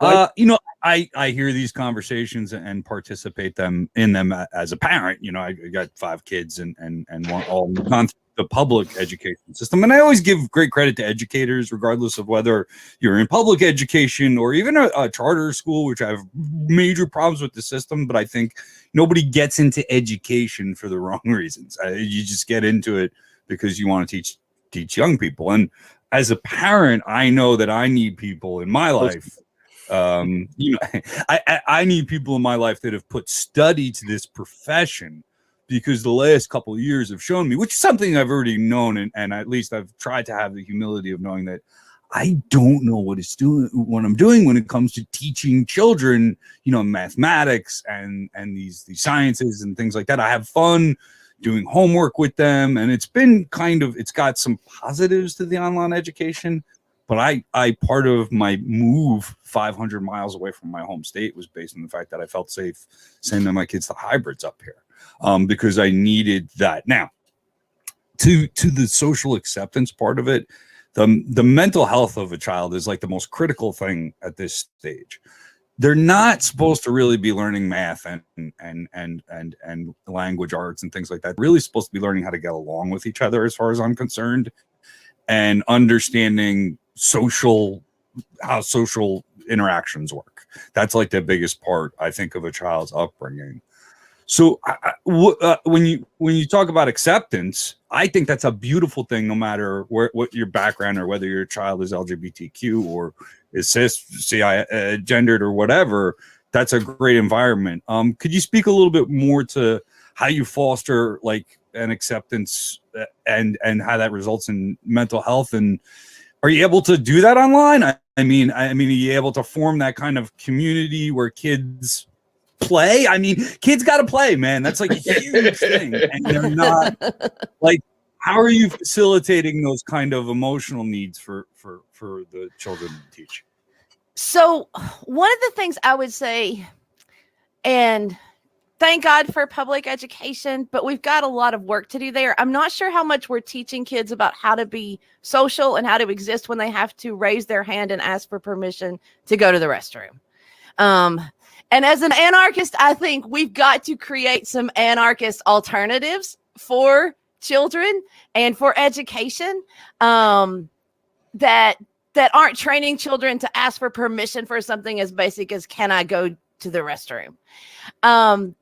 Speaker 1: I hear these conversations and participate in them as a parent. I got 5 kids and want all gone through the public education system, and I always give great credit to educators, regardless of whether you're in public education or even a charter school, which I have major problems with the system. But I think nobody gets into education for the wrong reasons. You just get into it because you want to teach young people. And as a parent, I know that I need people in my life. I need people in my life that have put study to this profession, because the last couple of years have shown me, which is something I've already known, and at least I've tried to have the humility of knowing that I don't know what I'm doing when it comes to teaching children, mathematics and these sciences and things like that. I have fun doing homework with them, and it's got some positives to the online education. But I part of my move 500 miles away from my home state was based on the fact that I felt safe sending my kids to hybrids up here, because I needed that. Now, to the social acceptance part of it, the mental health of a child is like the most critical thing at this stage. They're not supposed to really be learning math and language arts and things like that. They're really supposed to be learning how to get along with each other, as far as I'm concerned, and understanding how social interactions work. That's like the biggest part, I think, of a child's upbringing. So when you talk about acceptance, I think that's a beautiful thing, no matter what your background, or whether your child is LGBTQ or is cis, gendered, or whatever. That's a great environment. Could you speak a little bit more to how you foster like an acceptance and how that results in mental health? And are you able to do that online? I mean, are you able to form that kind of community where kids play? I mean, kids got to play, man. That's like a huge thing. And they're not like, how are you facilitating those kind of emotional needs for the children to teach?
Speaker 5: So one of the things I would say, and thank God for public education, but we've got a lot of work to do there. I'm not sure how much we're teaching kids about how to be social and how to exist when they have to raise their hand and ask for permission to go to the restroom. And as an anarchist, I think we've got to create some anarchist alternatives for children and for education that aren't training children to ask for permission for something as basic as, can I go to the restroom? And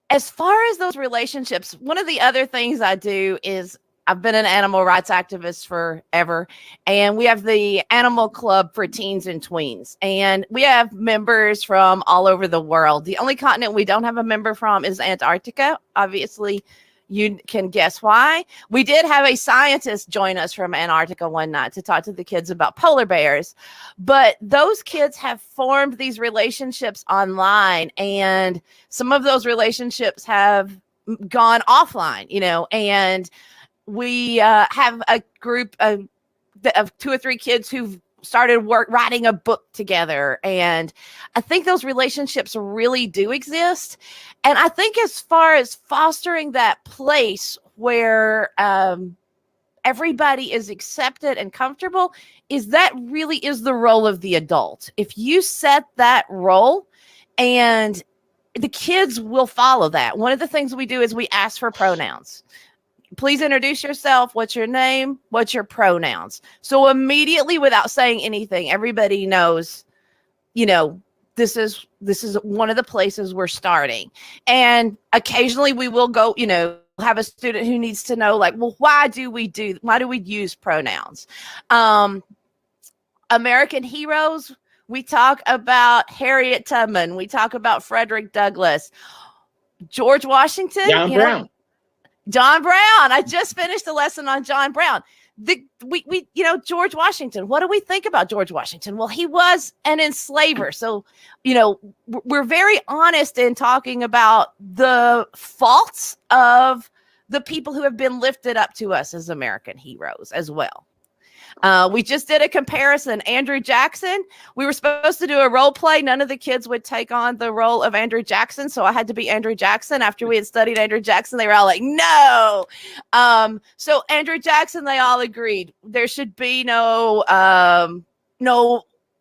Speaker 5: as far as those relationships, one of the other things I do is I've been an animal rights activist forever, and we have the Animal Club for Teens and Tweens, and we have members from all over the world. The only continent we don't have a member from is Antarctica. Obviously, you can guess why. We did have a scientist join us from Antarctica one night to talk to the kids about polar bears, but those kids have formed these relationships online, and some of those relationships have gone offline, and we have a group of 2 or 3 kids who've started writing a book together. And I think those relationships really do exist. And I think as far as fostering that place where everybody is accepted and comfortable, that really is the role of the adult. If you set that role, and the kids will follow that. One of the things we do is we ask for pronouns. Please introduce yourself. What's your name? What's your pronouns? So immediately, without saying anything, everybody knows, this is one of the places we're starting. And occasionally we will go, have a student who needs to know, like, well, why do we use pronouns? American heroes, we talk about Harriet Tubman. We talk about Frederick Douglass, George Washington. John Brown. I just finished a lesson on John Brown. George Washington. What do we think about George Washington? Well, he was an enslaver. So, we're very honest in talking about the faults of the people who have been lifted up to us as American heroes as well. We just did a comparison. Andrew Jackson, we were supposed to do a role play. None of the kids would take on the role of Andrew Jackson. So I had to be Andrew Jackson. After we had studied Andrew Jackson, they were all like, no. So Andrew Jackson, they all agreed there should be no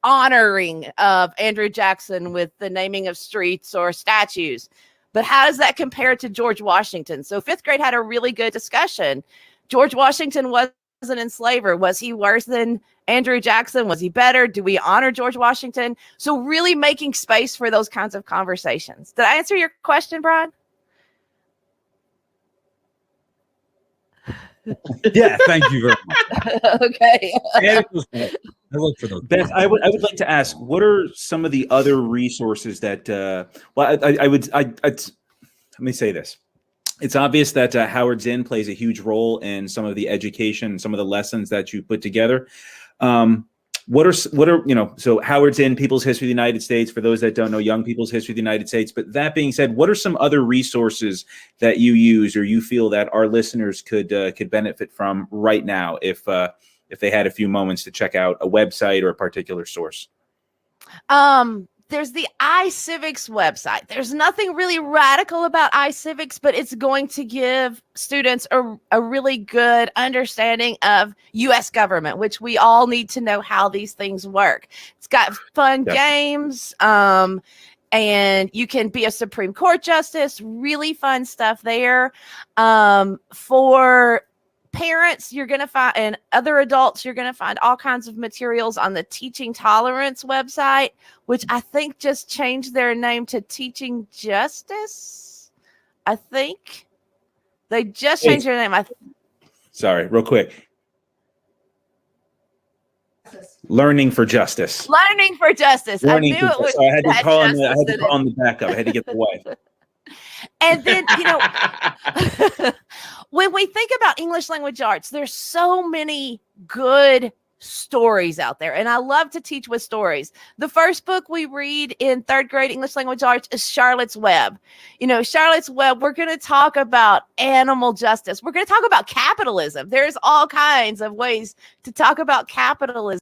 Speaker 5: honoring of Andrew Jackson with the naming of streets or statues. But how does that compare to George Washington? So 5th grade had a really good discussion. George Washington was an enslaver. Was he worse than Andrew Jackson? Was he better? Do we honor George Washington? So really making space for those kinds of conversations. Did I answer your question, Brian?
Speaker 1: Yeah, thank you very much.
Speaker 5: Okay.
Speaker 1: I look for those.
Speaker 6: Beth, I would like to ask, what are some of the other resources that let me say this. It's obvious that Howard Zinn plays a huge role in some of the education, some of the lessons that you put together. What are so Howard Zinn, People's History of the United States, for those that don't know, Young People's History of the United States. But that being said, what are some other resources that you use or you feel that our listeners could benefit from right now if they had a few moments to check out a website or a particular source?
Speaker 5: There's the iCivics website. There's nothing really radical about iCivics, but it's going to give students a really good understanding of U.S. government, which we all need to know how these things work. It's got fun games, and you can be a Supreme Court justice, really fun stuff there. For parents, you're going to find, and other adults, you're going to find all kinds of materials on the Teaching Tolerance website, which I think just changed their name to Teaching Justice. I think they just changed their name.
Speaker 6: Sorry, real quick. Learning for Justice.
Speaker 5: Learning for Justice. I knew it was.
Speaker 6: I had to call on the backup. I had to get the wife.
Speaker 5: And then, when we think about English language arts, there's so many good stories out there. And I love to teach with stories. The first book we read in 3rd grade English language arts is Charlotte's Web. Charlotte's Web, we're going to talk about animal justice. We're going to talk about capitalism. There's all kinds of ways to talk about capitalism.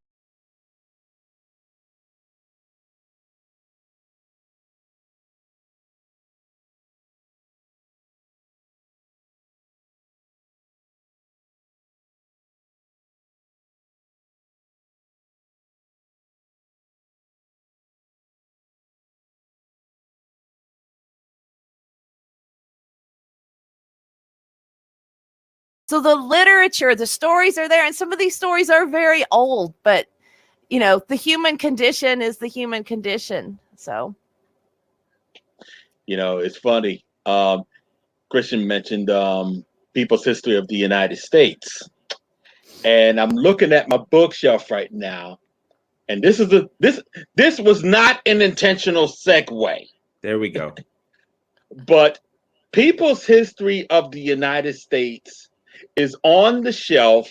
Speaker 5: So the literature, the stories are there, and some of these stories are very old, but you know, the human condition is the human condition. So,
Speaker 7: You know, it's funny. Christian mentioned people's history of the United States, and I'm looking at my bookshelf right now, and this was not an intentional segue,
Speaker 6: There we go.
Speaker 7: but people's history of the United States is on the shelf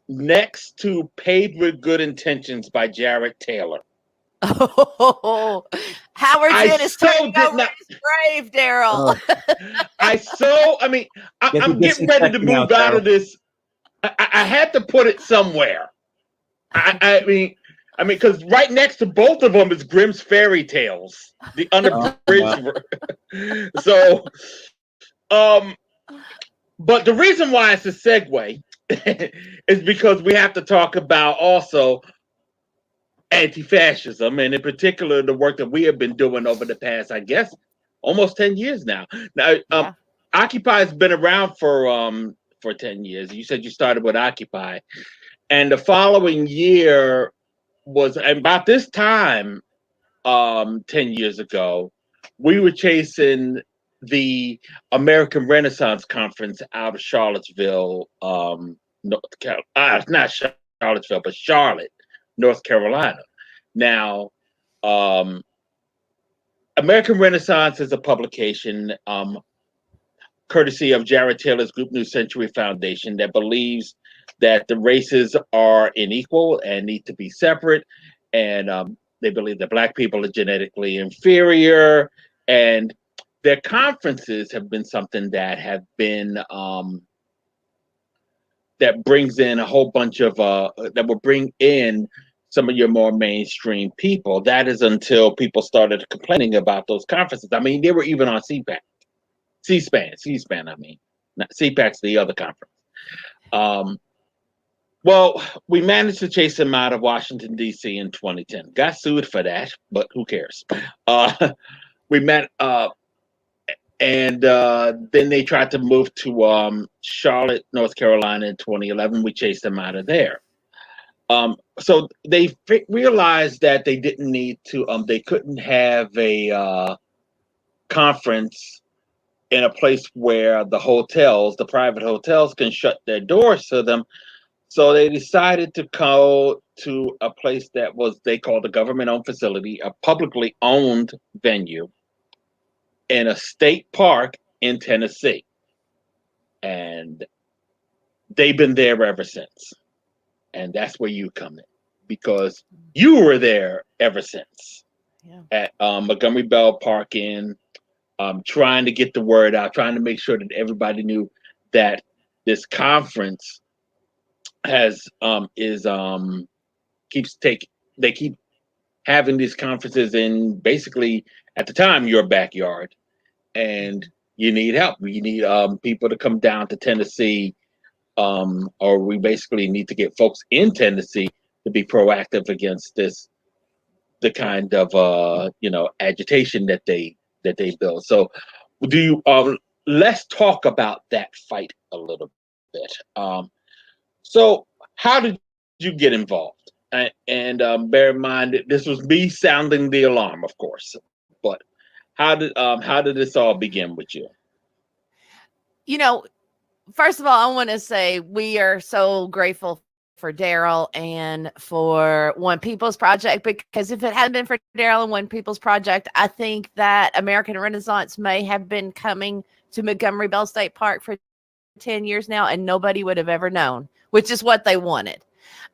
Speaker 7: next to Paved with Good Intentions by Jared Taylor.
Speaker 5: oh, Howard
Speaker 7: I
Speaker 5: Zinn is
Speaker 7: so
Speaker 5: turning
Speaker 7: did
Speaker 5: over
Speaker 7: not-
Speaker 5: his grave, Daryle.
Speaker 7: I'm getting ready to move out of this. I had to put it somewhere. I mean, because right next to both of them is Grimm's Fairy Tales, the unabridged version. So, but the reason why it's a segue is because we have to talk about also anti-fascism, and in particular the work that we have been doing over the past, I guess, almost 10 years now. Now, Occupy has been around for 10 years. You said you started with Occupy, and the following year was about this time, 10 years ago, we were chasing the American Renaissance Conference out of Charlottesville, not Charlottesville, but Charlotte, North Carolina. Now, American Renaissance is a publication courtesy of Jared Taylor's group New Century Foundation that believes that the races are unequal and need to be separate, and they believe that Black people are genetically inferior, and their conferences have been something that have been that brings in a whole bunch of that will bring in some of your more mainstream people. That is until people started complaining about those conferences. I mean, they were even on C-SPAN. I mean, not CPAC's the other conference. Well, we managed to chase him out of Washington, D.C. in 2010. Got sued for that, but who cares? We met, and then they tried to move to Charlotte, North Carolina in 2011. We chased them out of there. So they realized that they didn't need to, they couldn't have a conference in a place where the private hotels can shut their doors to them. So they decided to go to a place that they called a government-owned facility, a publicly owned venue in a state park in Tennessee. And they've been there ever since. And that's where you come in, because you were there ever since at Montgomery Bell Park Inn, trying to get the word out, trying to make sure that everybody knew that this conference they keep having these conferences in basically at the time your backyard, and you need help. You need people to come down to Tennessee, or we basically need to get folks in Tennessee to be proactive against the kind of agitation that they build. So let's talk about that fight a little bit. So how did you get involved? And bear in mind that this was me sounding the alarm, of course. But how did this all begin with you?
Speaker 5: You know, first of all, I want to say we are so grateful for Daryle and for One People's Project, because if it hadn't been for Daryle and One People's Project, I think that American Renaissance may have been coming to Montgomery Bell State Park for 10 years now, and nobody would have ever known, which is what they wanted.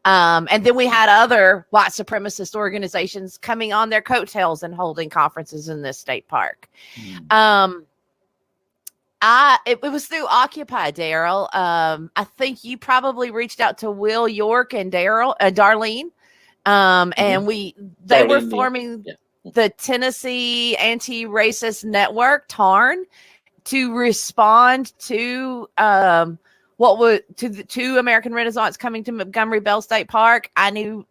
Speaker 5: And then we had other white supremacist organizations coming on their coattails and holding conferences in this state park. It was through Occupy, Daryle. I think you probably reached out to Will York and Darlene. And they were forming the Tennessee Anti-Racist Network, TARN, to respond to to American Renaissance coming to Montgomery Bell State Park. I knew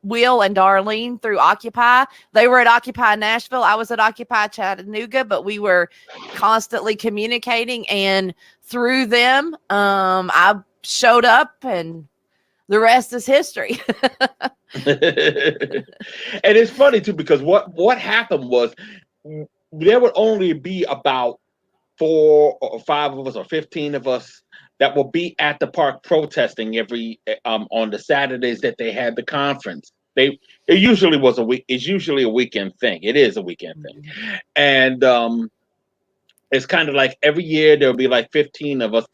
Speaker 5: Will and Darlene through Occupy. They were at Occupy Nashville. I was at Occupy Chattanooga, but we were constantly communicating, and through them, I showed up, and the rest is history.
Speaker 7: And it's funny too, because what happened was there would only be about 4 or 5 of us or 15 of us that will be at the park protesting every on the Saturdays that they had the conference. It usually was a week. It's usually a weekend thing. It is a weekend thing, and it's kind of like every year there'll be like 15 of us,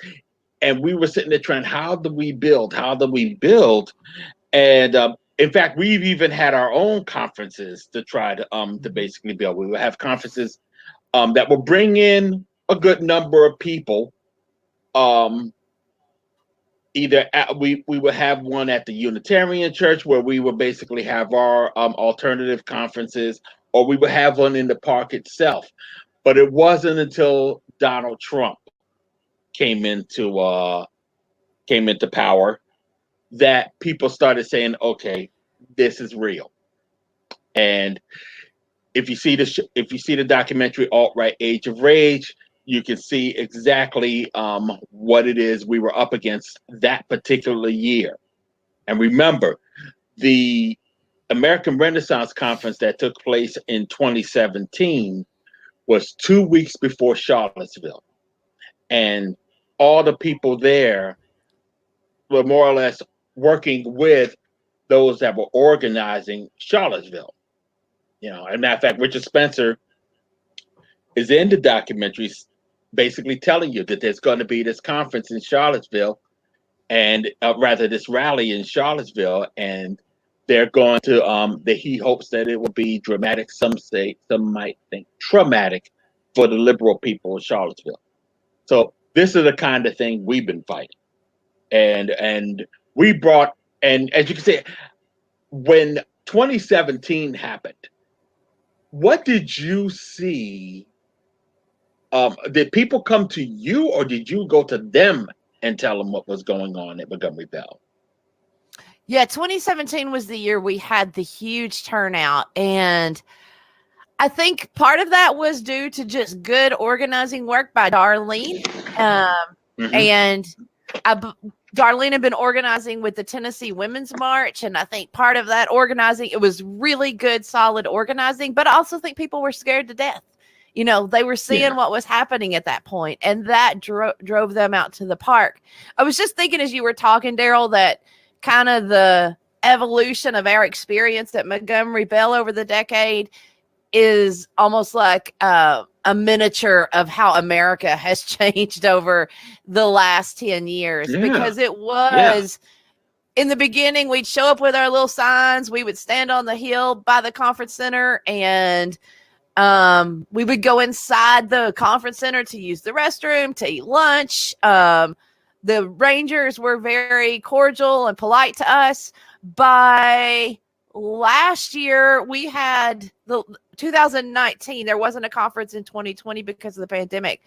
Speaker 7: and we were sitting there trying, how do we build? How do we build? And in fact, we've even had our own conferences to try to basically build. We would have conferences that will bring in a good number of people. Either we would have one at the Unitarian Church where we would basically have our alternative conferences, or we would have one in the park itself. But it wasn't until Donald Trump came into power that people started saying, "Okay, this is real." And if you see the documentary Alt-Right Age of Rage, you can see exactly what it is we were up against that particular year. And remember, the American Renaissance Conference that took place in 2017 was 2 weeks before Charlottesville. And all the people there were more or less working with those that were organizing Charlottesville. As a matter of fact, Richard Spencer is in the documentaries basically telling you that there's going to be this conference in Charlottesville, and rather this rally in Charlottesville, and they're going to that he hopes that it will be dramatic. Some might think traumatic for the liberal people of Charlottesville. So this is the kind of thing we've been fighting, and we brought, and as you can see, when 2017 happened, what did you see? Did people come to you, or did you go to them and tell them what was going on at Montgomery Bell?
Speaker 5: Yeah, 2017 was the year we had the huge turnout, and I think part of that was due to just good organizing work by Darlene. And Darlene had been organizing with the Tennessee Women's March, and I think part of that organizing, it was really good, solid organizing, but I also think people were scared to death. They were seeing what was happening at that point, and that drove them out to the park. I was just thinking as you were talking, Daryle, that kind of the evolution of our experience at Montgomery Bell over the decade is almost like a miniature of how America has changed over the last 10 years, because it was in the beginning, we'd show up with our little signs. We would stand on the hill by the conference center, and we would go inside the conference center to use the restroom, to eat lunch. The Rangers were very cordial and polite to us. By last year, we had the 2019. There wasn't a conference in 2020 because of the pandemic.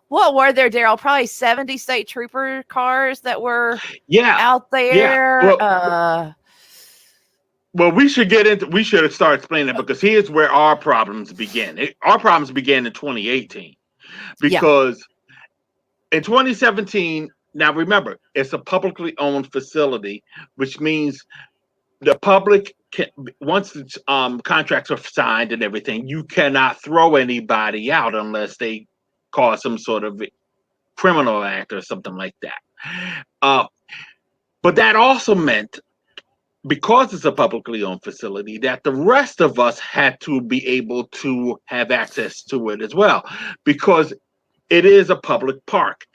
Speaker 5: What were there, Daryle? Probably 70 state trooper cars that were out there.
Speaker 2: Well, we should start explaining that, because here's where our problems began. Our problems began in 2018, because in 2017, now remember, it's a publicly owned facility, which means the public can, once the contracts are signed and everything, you cannot throw anybody out unless they cause some sort of criminal act or something like that. But that also meant, because it's a publicly owned facility, that the rest of us had to be able to have access to it as well, because it is a public park.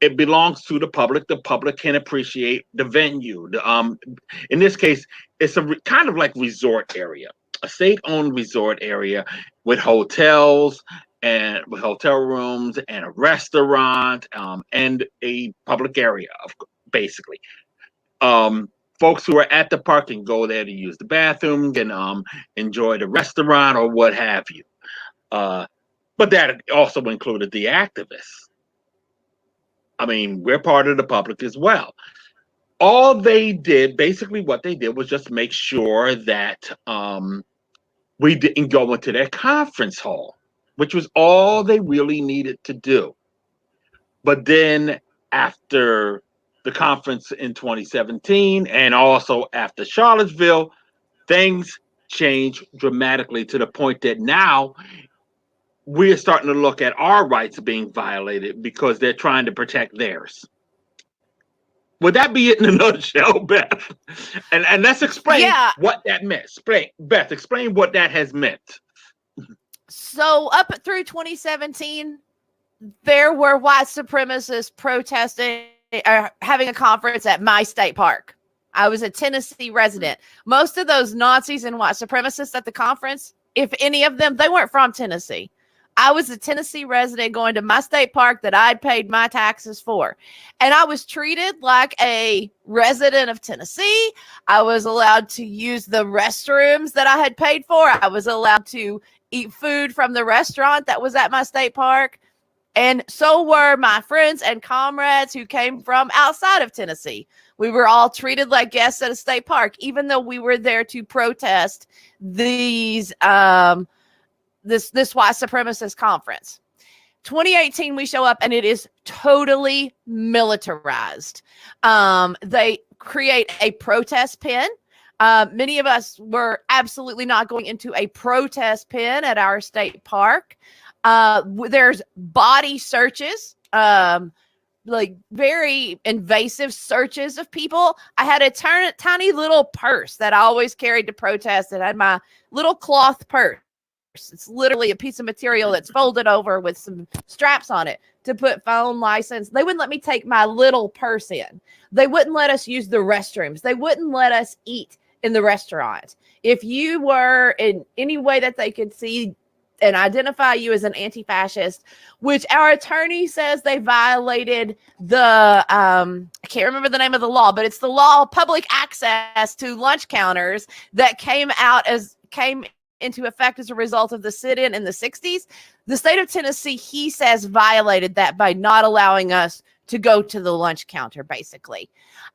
Speaker 2: It belongs to the public. The public can appreciate the venue. In this case, it's a kind of like resort area, a state-owned resort area with hotels and with hotel rooms and a restaurant and a public area, basically. Folks who are at the park can go there to use the bathroom, can enjoy the restaurant or what have you. But that also included the activists. I mean, we're part of the public as well. All they did, basically what they did, was just make sure that we didn't go into their conference hall, which was all they really needed to do. But then after the conference in 2017 and also after Charlottesville, things changed dramatically to the point that now we're starting to look at our rights being violated because they're trying to protect theirs. Would that be it in a nutshell, Beth? And let's explain what that meant. Beth, explain what that has meant.
Speaker 5: So up through 2017, there were white supremacists protesting, having a conference at my state park. I was a Tennessee resident. Most of those Nazis and white supremacists at the conference, if any of them, they weren't from Tennessee. I was a Tennessee resident going to my state park that I'd paid my taxes for. And I was treated like a resident of Tennessee. I was allowed to use the restrooms that I had paid for. I was allowed to eat food from the restaurant that was at my state park. And so were my friends and comrades who came from outside of Tennessee. We were all treated like guests at a state park, even though we were there to protest these this white supremacist conference. 2018, we show up and it is totally militarized. They create a protest pen. Many of us were absolutely not going into a protest pen at our state park. There's body searches, like very invasive searches of people. I had a tiny little purse that I always carried to protest. It had my little cloth purse. It's literally a piece of material that's folded over with some straps on it to put phone license. They wouldn't let me take my little purse in. They wouldn't let us use the restrooms. They wouldn't let us eat in the restaurant. If you were in any way that they could see and identify you as an anti-fascist, which our attorney says they violated the, I can't remember the name of the law, but it's the law of public access to lunch counters that came into effect as a result of the sit-in in the 60s. The state of Tennessee, he says, violated that by not allowing us to go to the lunch counter, basically.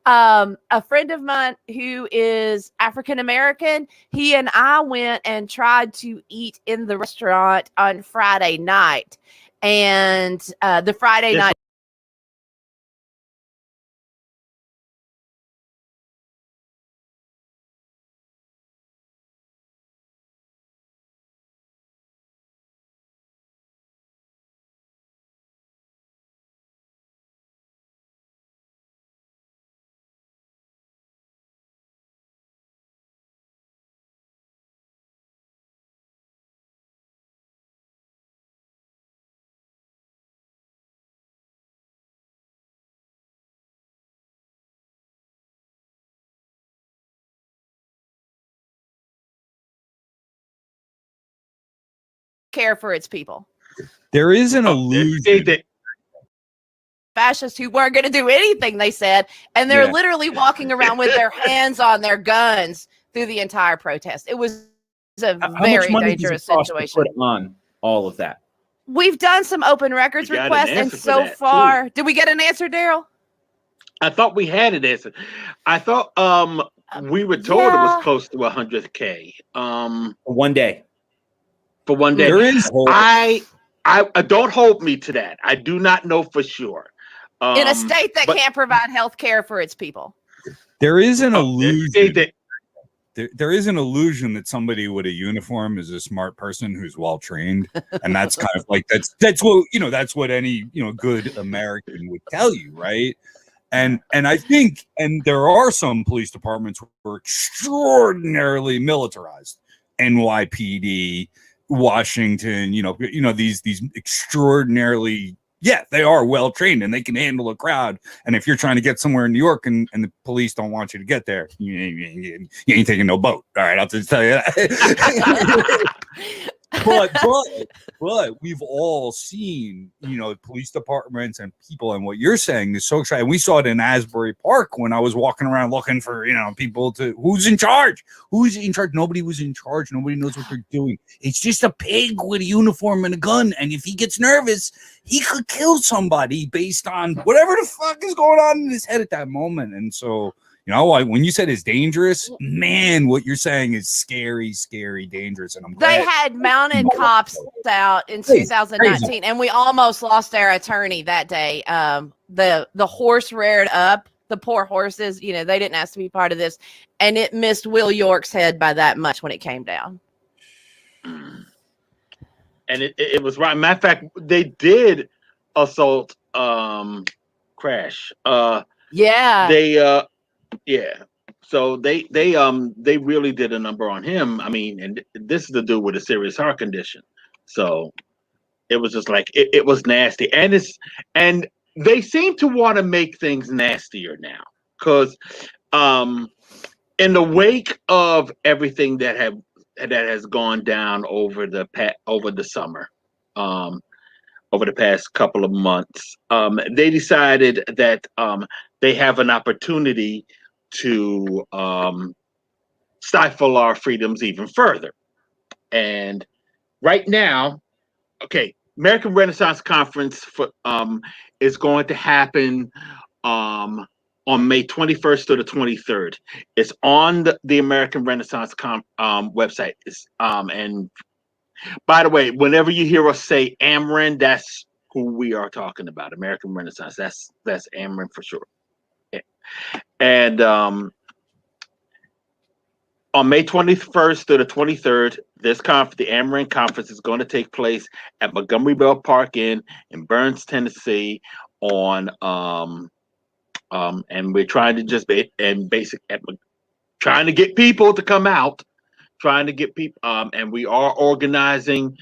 Speaker 5: A friend of mine who is African-American, he and I went and tried to eat in the restaurant on Friday night. And the Friday night care for its people.
Speaker 1: There is an illusion.
Speaker 5: Fascists who weren't going to do anything, they said, and they're literally walking around with their hands on their guns through the entire protest. It was a very dangerous situation.
Speaker 6: Put on all of that.
Speaker 5: We've done some open records requests, and so far, did we get an answer, Daryle?
Speaker 2: I thought we had an answer. I thought we were told it was close to 100K.
Speaker 6: One day.
Speaker 2: For one day.
Speaker 1: There is
Speaker 2: I don't hold me to that. I do not know for sure.
Speaker 5: In a state that can't provide health care for its people.
Speaker 1: There is an illusion. There is an illusion that somebody with a uniform is a smart person who's well trained, and that's kind of like that's what any good American would tell you, right? And I think there are some police departments who are extraordinarily militarized. NYPD, Washington, these extraordinarily, they are well trained and they can handle a crowd. And if you're trying to get somewhere in New York and the police don't want you to get there, you ain't taking no boat. All right, I'll just tell you that. but we've all seen, police departments and people, and what you're saying is so true. And we saw it in Asbury Park when I was walking around looking for, people who's in charge. Who's in charge? Nobody was in charge. Nobody knows what they're doing. It's just a pig with a uniform and a gun. And if he gets nervous, he could kill somebody based on whatever the fuck is going on in his head at that moment. And so, when you said it's dangerous, man, what you're saying is scary, scary, dangerous. And
Speaker 5: they had mounted cops out in 2019, and we almost lost our attorney that day. the horse reared up. The poor horses, you know, they didn't ask to be part of this, and it missed Will York's head by that much when it came down.
Speaker 2: And it was right. Matter of fact, they did assault Crash.
Speaker 5: Yeah.
Speaker 2: So they really did a number on him. I mean, and this is the dude with a serious heart condition. So it was just like it was nasty. And they seem to want to make things nastier now. Because in the wake of everything that has gone down over the summer, over the past couple of months, they decided that they have an opportunity to stifle our freedoms even further. And right now, okay, American Renaissance Conference is going to happen on May 21st to the 23rd. It's on the American Renaissance website. And by the way, whenever you hear us say Ameren, that's who we are talking about. American Renaissance. That's Ameren for sure. Yeah. And on May 21st to the 23rd, the Ameren Conference is going to take place at Montgomery Bell Park Inn in Burns, Tennessee. And we're trying to trying to get people to come out, and we are organizing.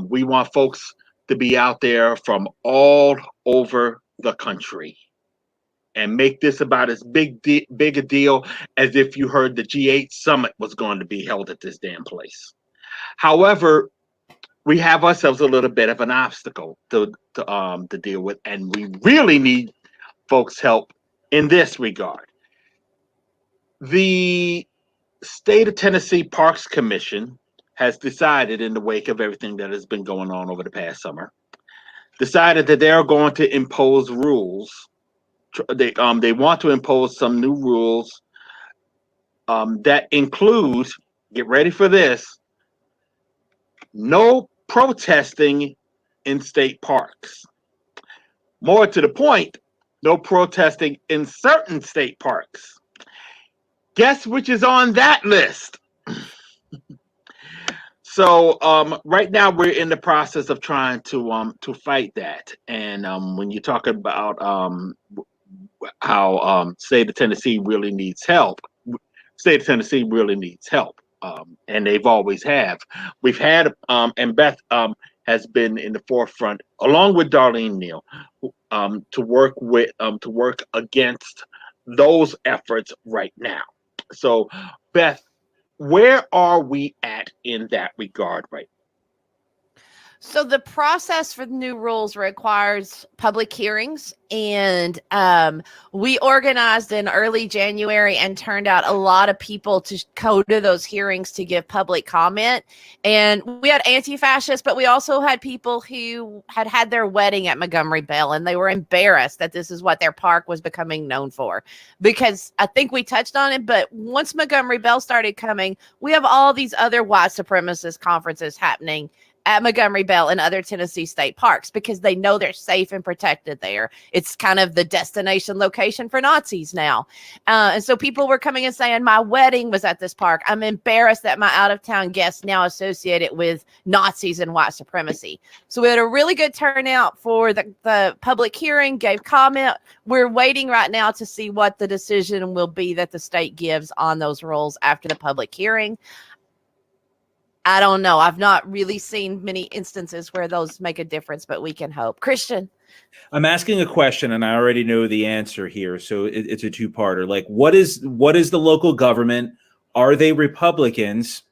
Speaker 2: We want folks to be out there from all over the country and make this about as big a deal as if you heard the G8 summit was going to be held at this damn place. However, we have ourselves a little bit of an obstacle to deal with, and we really need folks' help in this regard. The State of Tennessee Parks Commission has decided, in the wake of everything that has been going on over the past summer, decided that they are going to impose rules. They want to impose some new rules that include, get ready for this, no protesting in state parks. More to the point, no protesting in certain state parks. Guess which is on that list? So right now we're in the process of trying to fight that. And when you talk about how state of Tennessee really needs help, state of Tennessee really needs help, and they've always have. We've had and Beth has been in the forefront, along with Darlene Neal, to work against those efforts right now. So, Beth, where are we at in that regard right now?
Speaker 5: So the process for the new rules requires public hearings, and we organized in early January and turned out a lot of people to go to those hearings to give public comment. And we had anti-fascists, but we also had people who had their wedding at Montgomery Bell, and they were embarrassed that this is what their park was becoming known for. Because I think we touched on it, but once Montgomery Bell started coming, we have all these other white supremacist conferences happening at Montgomery Bell and other Tennessee state parks because they know they're safe and protected there. It's kind of the destination location for Nazis now. And so people were coming and saying, my wedding was at this park. I'm embarrassed that my out-of-town guests now associate it with Nazis and white supremacy. So we had a really good turnout for the public hearing, gave comment. We're waiting right now to see what the decision will be that the state gives on those rules after the public hearing. I don't know. I've not really seen many instances where those make a difference, but we can hope. Christian.
Speaker 6: I'm asking a question and I already know the answer here. So it's a two-parter. Like, what is the local government? Are they Republicans?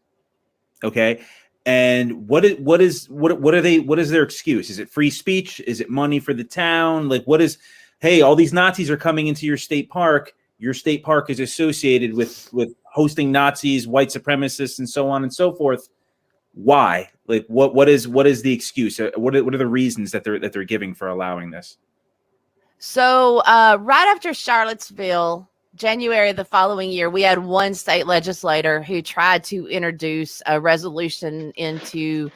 Speaker 6: Okay. And what is their excuse? Is it free speech? Is it money for the town? Like, hey, all these Nazis are coming into your state park. Your state park is associated with hosting Nazis, white supremacists, and so on and so forth. Why? Like, what is the excuse? What are the reasons that they're giving for allowing this?
Speaker 5: So right after Charlottesville, January the following year, we had one state legislator who tried to introduce a resolution into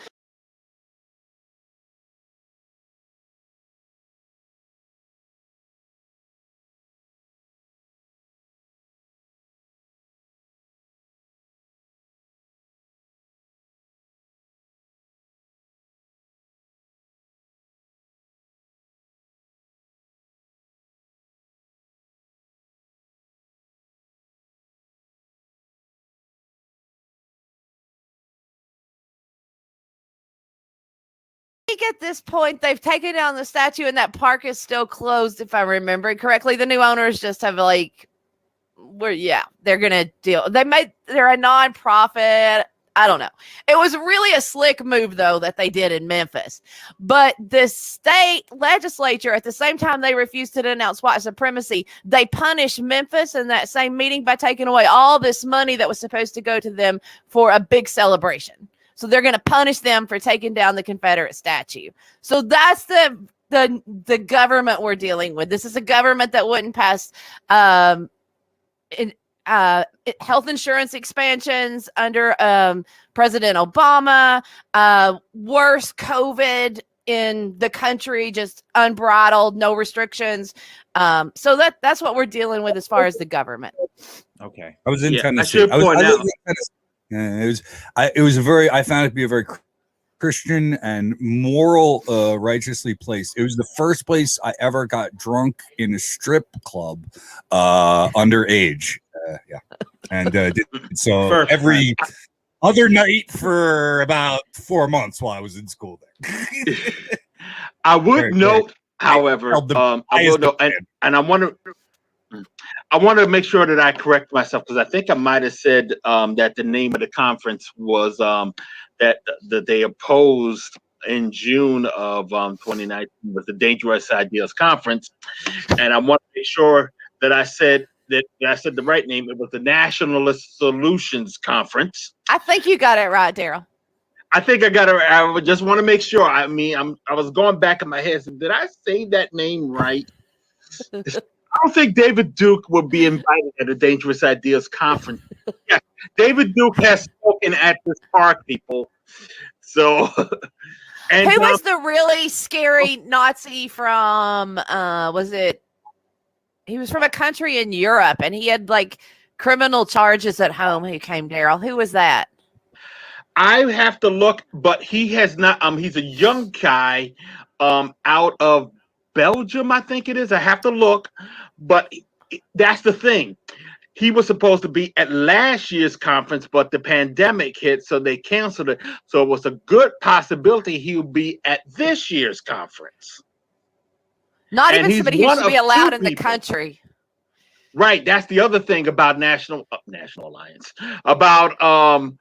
Speaker 5: at this point they've taken down the statue and that park is still closed, if I remember correctly. The new owners just have they're gonna deal. They're a nonprofit. I don't know. It was really a slick move though that they did in Memphis. But the state legislature, at the same time they refused to denounce white supremacy, they punished Memphis in that same meeting by taking away all this money that was supposed to go to them for a big celebration. So they're going to punish them for taking down the Confederate statue. So that's the government we're dealing with. This is a government that wouldn't pass health insurance expansions under President Obama, worse COVID in the country, just unbridled, no restrictions. So that's what we're dealing with as far as the government.
Speaker 6: Okay.
Speaker 1: I was in Tennessee.
Speaker 2: I should point out.
Speaker 1: I found it to be a very Christian and moral, righteously placed. It was the first place I ever got drunk in a strip club, underage. And so every other night for about 4 months while I was in school there.
Speaker 2: I would note, however, I will note, and I want to make sure that I correct myself, because I think I might have said that the name of the conference was that they opposed in June of 2019 was the Dangerous Ideas Conference, and I want to make sure that I said the right name. It was the Nationalist Solutions Conference.
Speaker 5: I think you got it right, Daryle.
Speaker 2: I think I got it. I just want to make sure. I mean, I was going back in my head. So did I say that name right? I don't think David Duke would be invited at a Dangerous Ideas Conference. Yeah, David Duke has spoken at this park, people. So, and
Speaker 5: who was the really scary Nazi from? Was it? He was from a country in Europe, and he had like criminal charges at home. Who came, Daryle? Who was that?
Speaker 2: I have to look, but he has not. He's a young guy, out of Belgium, I think it is. I have to look, but that's the thing. He was supposed to be at last year's conference, but the pandemic hit, so they canceled it. So it was a good possibility he would be at this year's conference.
Speaker 5: Not even somebody who should be allowed in the country.
Speaker 2: Right. That's the other thing about National Alliance, about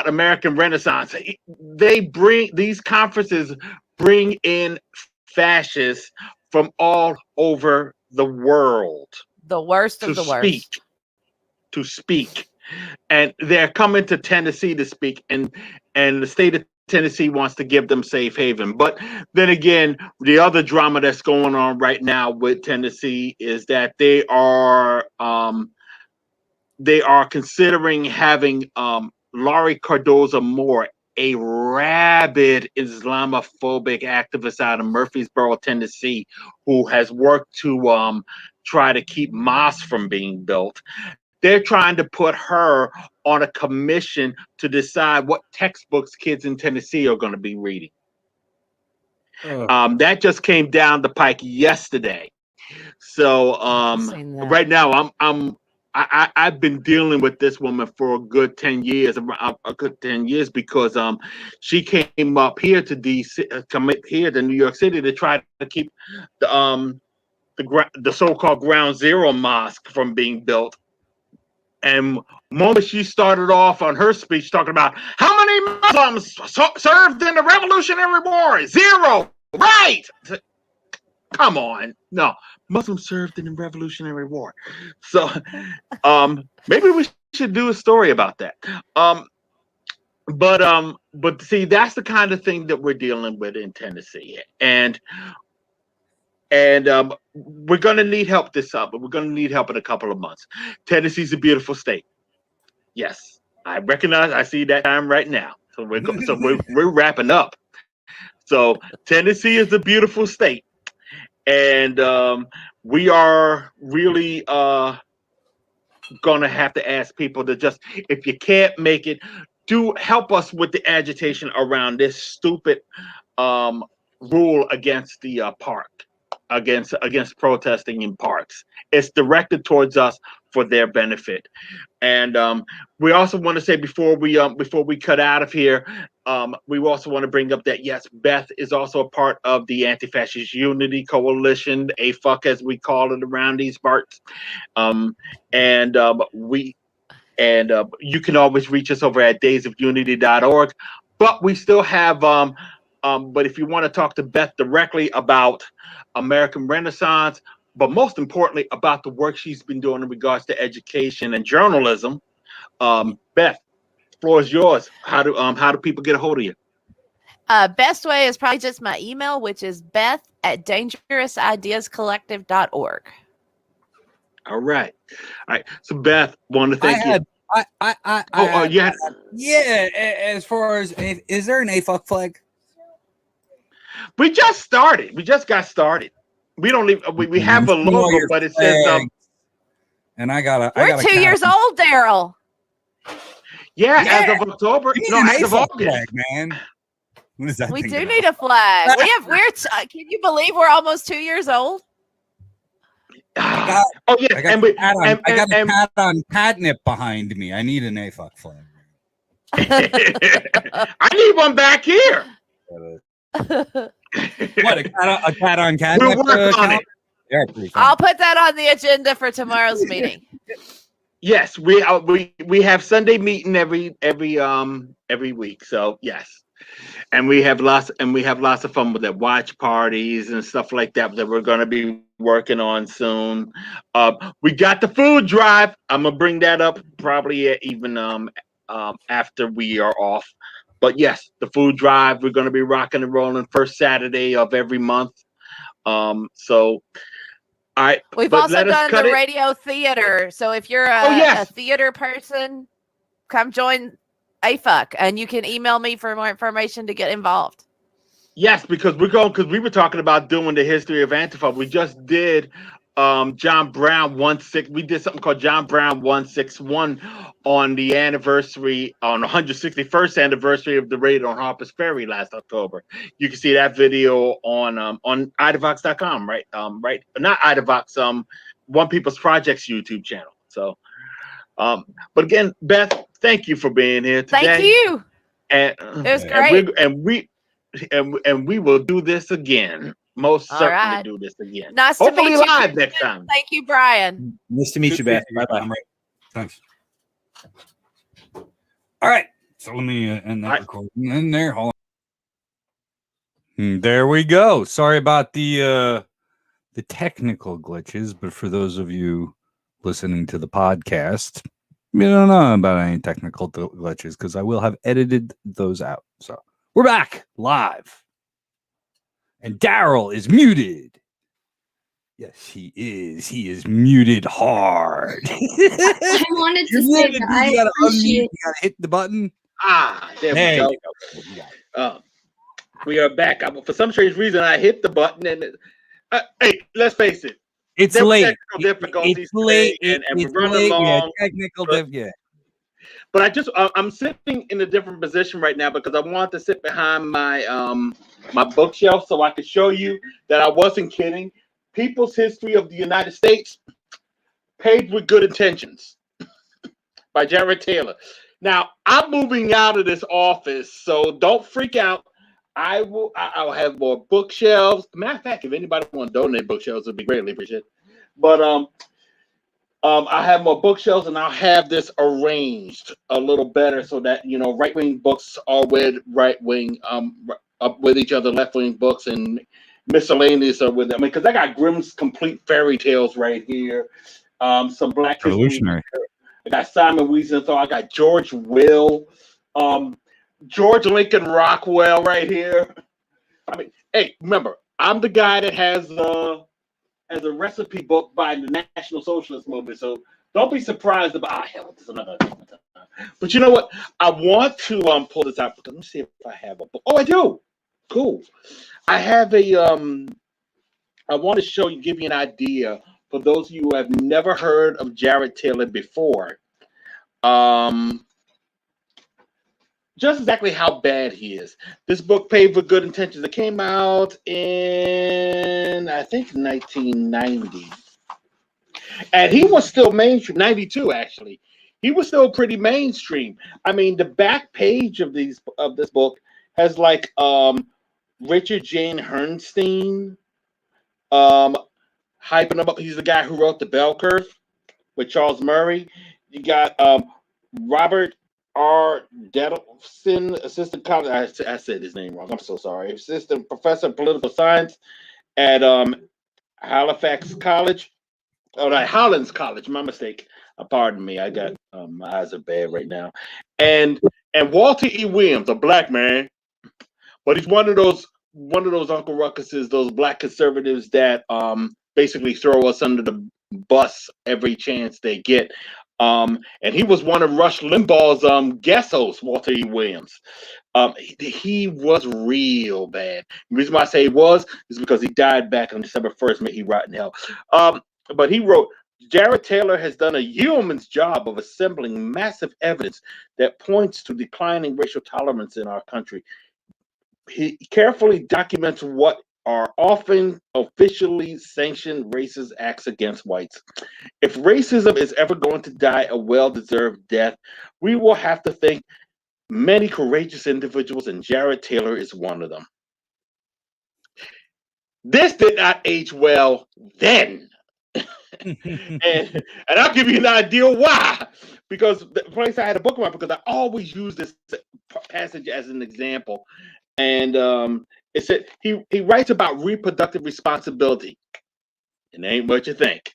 Speaker 2: American Renaissance. These conferences bring in fascists from all over the world.
Speaker 5: The worst of the worst.
Speaker 2: To speak. And they're coming to Tennessee to speak, and the state of Tennessee wants to give them safe haven. But then again, the other drama that's going on right now with Tennessee is that they are considering having Laurie Cardoza Moore, a rabid Islamophobic activist out of Murfreesboro, Tennessee, who has worked to try to keep mosques from being built. They're trying to put her on a commission to decide what textbooks kids in Tennessee are going to be reading. That just came down the pike yesterday. So right now I've been dealing with this woman for a good 10 years, because she came up here to to New York City to try to keep the so-called Ground Zero Mosque from being built. And moment she started off on her speech talking about how many Muslims served in the Revolutionary War? 0. Right. Come on. No. Muslims served in the Revolutionary War. So maybe we should do a story about that. But see, that's the kind of thing that we're dealing with in Tennessee. And we're going to need help this summer. We're going to need help in a couple of months. Tennessee's a beautiful state. Yes, I recognize. I see that time right now. So we're wrapping up. So Tennessee is a beautiful state, and we are really going to have to ask people to just, if you can't make it, do help us with the agitation around this stupid rule against the park. against protesting in parks. It's directed towards us for their benefit. And we also want to say before we cut out of here, we also want to bring up that yes, Beth is also a part of the Anti-Fascist Unity Coalition, AFUC as we call it around these parts. You can always reach us over at daysofunity.org. But we still have but if you want to talk to Beth directly about American Renaissance, but most importantly about the work she's been doing in regards to education and journalism, Beth, floor is yours. How do people get a hold of you?
Speaker 5: Best way is probably just my email, which is beth@dangerousideascollective.org.
Speaker 2: All right. So Beth, want to thank you.
Speaker 4: Yeah. As far as, is there an AFUC flag?
Speaker 2: We just started. We just got started. We don't leave. We have a logo, but it says.
Speaker 4: And we're
Speaker 5: 2 years old, Daryle.
Speaker 2: Yeah, as of October. No, as of August,
Speaker 4: flag, man. What is that?
Speaker 5: We do need a flag. Can you believe we're almost 2 years old?
Speaker 2: Oh yes,
Speaker 4: I got a cat on catnip behind me. I need an AFUC flag.
Speaker 2: I need one back here.
Speaker 4: What, a cat on catnip?
Speaker 2: We'll work on it.
Speaker 4: Yeah,
Speaker 5: I'll put that on the agenda for tomorrow's meeting.
Speaker 2: Yes, we have Sunday meeting every week. So yes, and we have lots of fun with it. Watch parties and stuff like that we're going to be working on soon. We got the food drive. I'm gonna bring that up probably even after we are off. But yes, the food drive, we're going to be rocking and rolling first Saturday of every month. So
Speaker 5: we've also done the radio theater. So if you're a theater person, come join AFUC, and you can email me for more information to get involved.
Speaker 2: Yes, because we were talking about doing the history of Antifa. We just did John Brown 16. We did something called John Brown 161 on the 161st anniversary of the raid on Harper's Ferry last October. You can see that video on Idavox.com, right? Right, not Idavox. One People's Project's YouTube channel. So, but again, Beth, thank you for being here today.
Speaker 5: Thank you.
Speaker 2: And
Speaker 5: it was great.
Speaker 2: And we will do this again. Most certainly do this again.
Speaker 5: Nice
Speaker 2: Hopefully
Speaker 5: to meet you.
Speaker 2: Live next time.
Speaker 5: Thank you, Brian.
Speaker 6: Nice to meet you, Beth. Bye-bye.
Speaker 4: Thanks. All right. So let me end that recording in there. Hold on. There we go. Sorry about the technical glitches, but for those of you listening to the podcast, you don't know about any technical glitches because I will have edited those out. So we're back live. And Daryle is muted. Yes, he is. He is muted hard.
Speaker 3: I wanted to say that I appreciate.
Speaker 4: You gotta hit the button.
Speaker 2: There we go. We are back. For some strange reason, I hit the button, and hey, let's face it.
Speaker 4: It's late.
Speaker 2: Difficulties
Speaker 4: it's late.
Speaker 2: And
Speaker 4: it's
Speaker 2: we're running long.
Speaker 4: Yeah, technical difficulty.
Speaker 2: But I'm sitting in a different position right now because I want to sit behind my my bookshelf so I could show you that I wasn't kidding. People's History of the United States, Paved with Good Intentions by Jared Taylor. Now, I'm moving out of this office, so don't freak out. I'll have more bookshelves. Matter of fact, if anybody want to donate bookshelves, it'd be greatly appreciated. But I have more bookshelves, and I'll have this arranged a little better so that right-wing books are with right-wing up with each other, left-wing books and miscellaneous are with them. Because I got Grimm's Complete Fairy Tales right here, some Black
Speaker 4: Revolutionary.
Speaker 2: I got Simon Wiesenthal. I got George Will, George Lincoln Rockwell right here. I mean, hey, remember, I'm the guy that has a recipe book by the National Socialist Movement. So don't be surprised about hell. This is another. But you know what? I want to pull this out because let me see if I have a book. Oh, I do. Cool. I have a. I want to give you an idea for those of you who have never heard of Jared Taylor before.
Speaker 7: just exactly how bad he is. This book, Paid for Good Intentions, it came out in, I think, 1990. And he was still mainstream, 92 actually. He was still pretty mainstream. I mean, the back page of this book has like Richard Jane Herrnstein hyping him up. He's the guy who wrote The Bell Curve with Charles Murray. You got Robert R. Dedelson, assistant college. I said his name wrong. I'm so sorry. Assistant professor of political science at Halifax College. Oh, no, Hollins College. My mistake. Pardon me. I got my eyes are bad right now. And Walter E. Williams, a black man, but he's one of those Uncle Ruckuses, those black conservatives that basically throw us under the bus every chance they get. And he was one of Rush Limbaugh's guest hosts, Walter E. Williams. He was real bad. The reason why I say he was is because he died back on December 1st. May he rot in hell. But he wrote, Jared Taylor has done a yeoman's job of assembling massive evidence that points to declining racial tolerance in our country. He carefully documents what are often officially sanctioned racist acts against whites. If racism is ever going to die a well-deserved death, we will have to thank many courageous individuals, and Jared Taylor is one of them. This did not age well then. and I'll give you an idea why. Because the place I had a book about, because I always use this passage as an example. And it said he writes about reproductive responsibility. It ain't what you think.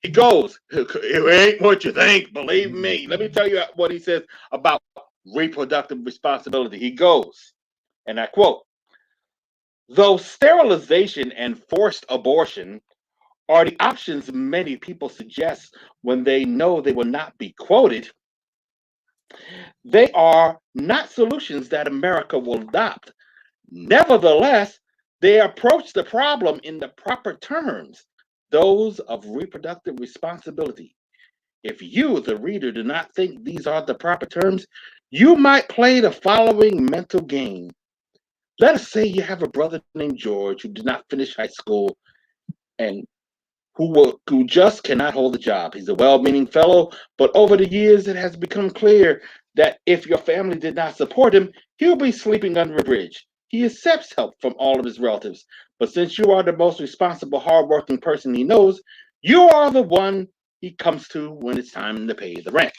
Speaker 7: He goes, it ain't what you think, believe me. Let me tell you what he says about reproductive responsibility. He goes, and I quote, though sterilization and forced abortion are the options many people suggest when they know they will not be quoted, they are not solutions that America will adopt. Nevertheless, they approach the problem in the proper terms, those of reproductive responsibility. If you, the reader, do not think these are the proper terms, you might play the following mental game. Let us say you have a brother named George who did not finish high school and who just cannot hold a job. He's a well-meaning fellow, but over the years it has become clear that if your family did not support him, he'll be sleeping under a bridge. He accepts help from all of his relatives, but since you are the most responsible, hardworking person he knows, you are the one he comes to when it's time to pay the rent.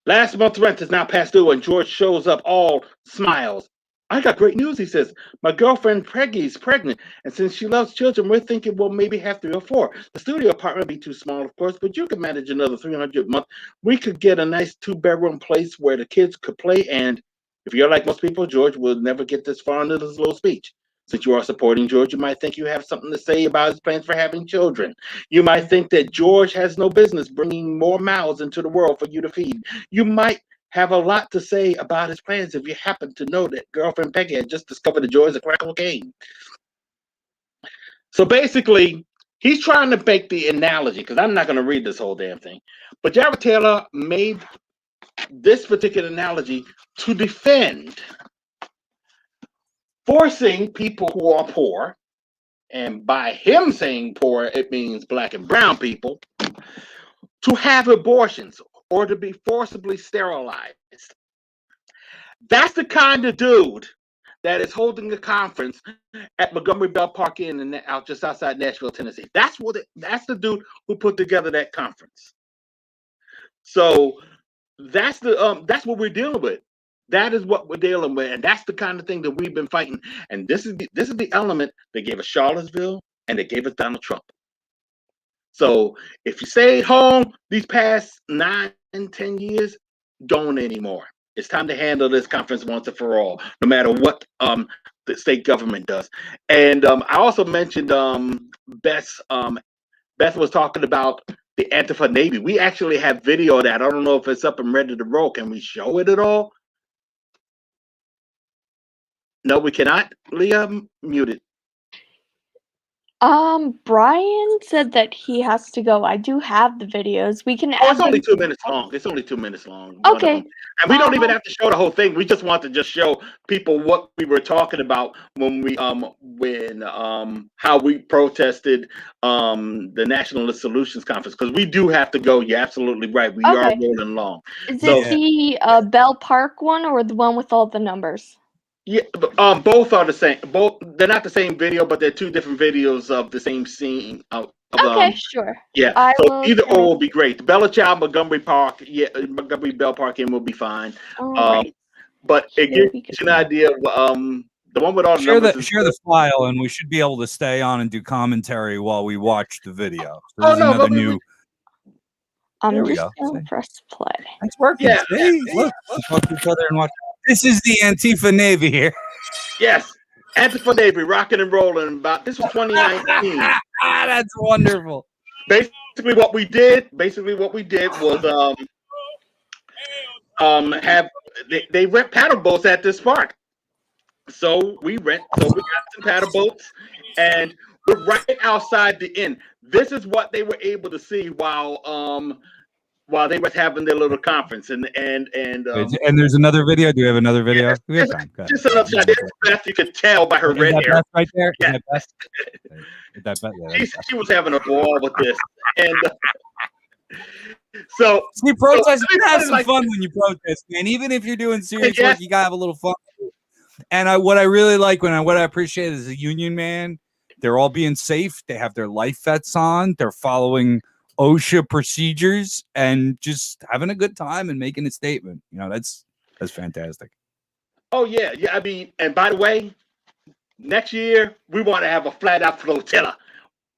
Speaker 7: Last month's rent is now past due, and George shows up all smiles. I got great news, he says. My girlfriend Peggy's pregnant, and since she loves children, we're thinking we'll maybe have 3 or 4. The studio apartment would be too small, of course, but you could manage another $300 a month. We could get a nice 2-bedroom place where the kids could play, and if you're like most people, George will never get this far into this little speech. Since you are supporting George, you might think you have something to say about his plans for having children. You might think that George has no business bringing more mouths into the world for you to feed. You might have a lot to say about his plans if you happen to know that girlfriend Peggy had just discovered the joys of crack cocaine. So basically, he's trying to make the analogy, because I'm not going to read this whole damn thing, but Jared Taylor made this particular analogy to defend forcing people who are poor, and by him saying poor, it means black and brown people, to have abortions or to be forcibly sterilized. That's the kind of dude that is holding a conference at Montgomery Bell Park Inn out just outside Nashville, Tennessee. That's the dude who put together that conference. So that's what we're dealing with. That is what we're dealing with, and that's the kind of thing that we've been fighting. And this is the element that gave us Charlottesville and that gave us Donald Trump. So if you stayed home these past 9 and 10 years, don't anymore. It's time to handle this conference once and for all, no matter what the state government does. And I also mentioned Beth was talking about the Antifa Navy. We actually have video of that. I don't know if it's up and ready to roll. Can we show it at all? No, we cannot. Leah, muted.
Speaker 3: Brian said that he has to go. I do have the videos. We can
Speaker 2: Oh,
Speaker 3: add
Speaker 2: it's only
Speaker 3: them.
Speaker 2: 2 minutes long. It's only 2 minutes long. One of
Speaker 3: Okay.
Speaker 2: them. And we don't even have to show the whole thing. We just want to just show people what we were talking about when how we protested the Nationalist Solutions Conference, because we do have to go. You're absolutely right. We are
Speaker 3: Okay.
Speaker 2: rolling long.
Speaker 3: Is
Speaker 2: So-
Speaker 3: it the Bell Park one or the one with all the numbers?
Speaker 2: Yeah, both are the same. Both, they're not the same video, but they're two different videos of the same scene.
Speaker 3: Okay, sure.
Speaker 2: Yeah,
Speaker 3: I
Speaker 2: so
Speaker 3: will
Speaker 2: either
Speaker 3: try.
Speaker 2: or will be great. Bella Child, Montgomery Park, Montgomery Bell Park in will be fine.
Speaker 3: All right.
Speaker 2: But it
Speaker 3: Here
Speaker 2: gives
Speaker 3: we
Speaker 2: you an idea of the one with all the
Speaker 1: Share
Speaker 2: numbers.
Speaker 1: share the file, and we should be able to stay on and do commentary while we watch the video. So
Speaker 2: Oh,
Speaker 1: there's
Speaker 2: no,
Speaker 1: another
Speaker 2: but
Speaker 1: new.
Speaker 3: I'm
Speaker 1: There we
Speaker 3: just
Speaker 1: go.
Speaker 3: gonna press play.
Speaker 1: It's working.
Speaker 2: Yeah.
Speaker 1: See? Look, we talk to each other and watch. This is the Antifa Navy here.
Speaker 2: Yes, Antifa Navy, rocking and rolling. This was 2019.
Speaker 1: That's wonderful.
Speaker 2: Basically, what we did was have they rent paddle boats at this park. So we got some paddle boats, and we're right outside the inn. This is what they were able to see while they was having their little conference. And
Speaker 1: there's another video. Do we have another video?
Speaker 2: Yeah,
Speaker 1: We have time. Go ahead.
Speaker 2: just another shot. There's Beth, you could tell by her
Speaker 1: Is
Speaker 2: red
Speaker 1: that
Speaker 2: hair.
Speaker 1: Beth right there?
Speaker 2: Yeah.
Speaker 1: Is that Beth? Is that Beth? Yeah, that's Beth.
Speaker 2: She was having a ball with this, and so
Speaker 1: See, protest. You gotta have some
Speaker 2: like-
Speaker 1: fun when you protest, man. Even if you're doing serious
Speaker 2: Yes.
Speaker 1: work, you gotta have a little fun. And what I really like what I appreciate is a union man. They're all being safe. They have their life vests on. They're following OSHA procedures and just having a good time and making a statement. You know, that's fantastic.
Speaker 2: oh yeah. I mean, and by the way, next year we want to have a flat out flotilla.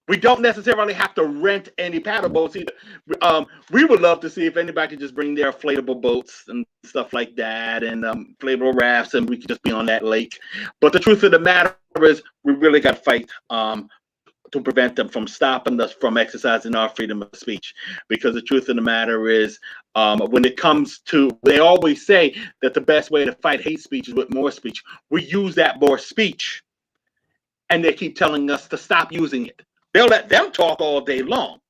Speaker 2: We don't necessarily have to rent any paddle boats either. We would love to see if anybody could just bring their inflatable boats and stuff like that, and inflatable rafts, and we could just be on that lake. But the truth of the matter is, we really got to fight to prevent them from stopping us from exercising our freedom of speech. Because the truth of the matter is, when it comes to, they always say that the best way to fight hate speech is with more speech. We use that more speech, and they keep telling us to stop using it. They'll let them talk all day long,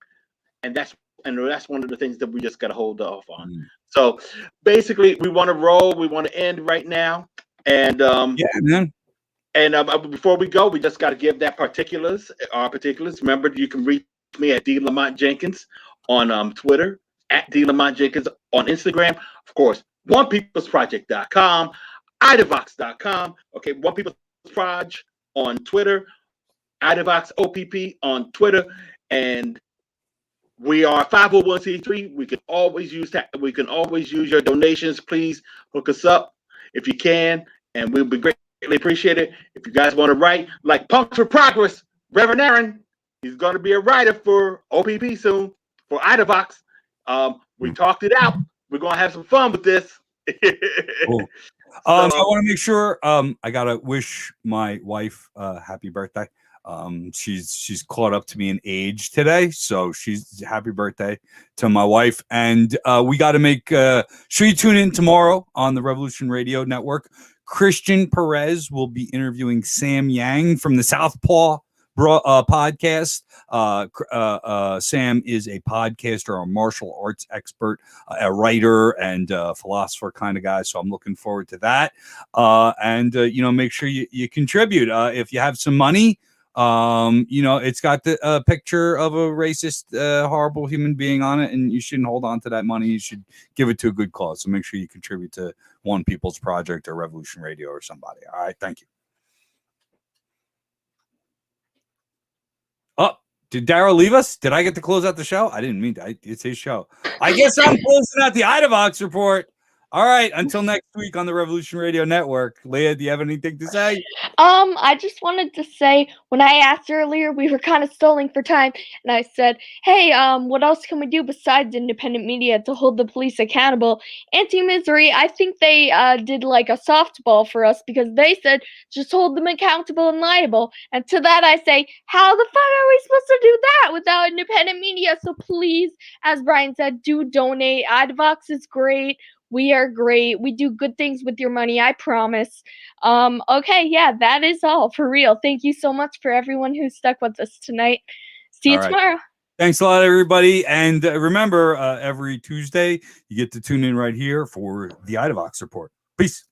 Speaker 2: and that's one of the things that we just got to hold off on. So basically, we want to roll. We want to end right now, and
Speaker 1: Yeah, man.
Speaker 2: and before we go, we just got to give our particulars. Remember, you can reach me at D Lamont-Jenkins on Twitter, at D Lamont-Jenkins on Instagram. Of course, OnePeoplesProject.com, Idavox.com. Okay, One People's Proj on Twitter, Idavox OPP on Twitter, and we are 501c3. We can always use that. We can always use your donations. Please hook us up if you can, and we'll be greatly appreciated. If you guys want to write, like Punks for Progress, Reverend Aaron, he's going to be a writer for OPP soon for Idavox. We talked it out. We're going to have some fun with this.
Speaker 1: Cool. I want to make sure I gotta wish my wife happy birthday. She's caught up to me in age today, so she's happy birthday to my wife. And we got to make sure you tune in tomorrow on the Revolution Radio Network. Christian Perez will be interviewing Sam Yang from the Southpaw podcast. Sam is a podcaster, a martial arts expert, a writer, and a philosopher kind of guy. So I'm looking forward to that. And make sure you contribute if you have some money. It's got the picture of a racist, horrible human being on it, and you shouldn't hold on to that money. You should give it to a good cause. So make sure you contribute to One People's Project or Revolution Radio or somebody. All right, thank you. Oh, did Daryle leave us? Did I get to close out the show? I didn't mean to. It's his show. I guess I'm closing out the Idavox report. All right, until next week on the Revolution Radio Network. Leah, do you have anything to say?
Speaker 3: I just wanted to say, when I asked earlier, we were kind of stalling for time, and I said, hey, what else can we do besides independent media to hold the police accountable? Anti-Misery, I think they did like a softball for us, because they said, just hold them accountable and liable. And to that I say, how the fuck are we supposed to do that without independent media? So please, as Brian said, do donate. Idavox is great. We are great. We do good things with your money, I promise. Okay, yeah, that is all for real. Thank you so much for everyone who stuck with us tonight. See you
Speaker 1: All right.
Speaker 3: tomorrow.
Speaker 1: Thanks a lot, everybody. And remember, every Tuesday, you get to tune in right here for the Idavox Report. Peace.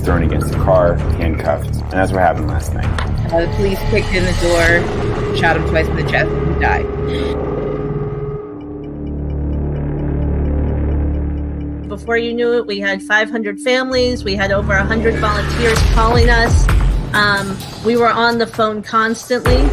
Speaker 8: Thrown against the car, handcuffed, and that's what happened last night.
Speaker 9: The police kicked in the door, shot him twice in the chest, and he died.
Speaker 10: Before you knew it, we had 500 families. We had over 100 volunteers calling us. We were on the phone constantly.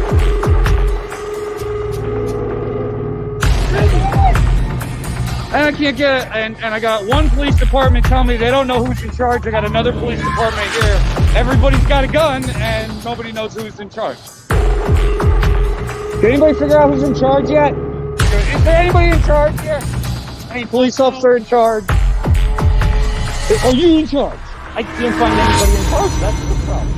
Speaker 11: I can't get, and I got one police department telling me they don't know who's in charge. I got another police department here. Everybody's got a gun, and nobody knows who's in charge. Did anybody figure out who's in charge yet? Is there anybody in charge here? Any police officer in charge? Are you in charge? I can't find anybody in charge. That's the problem.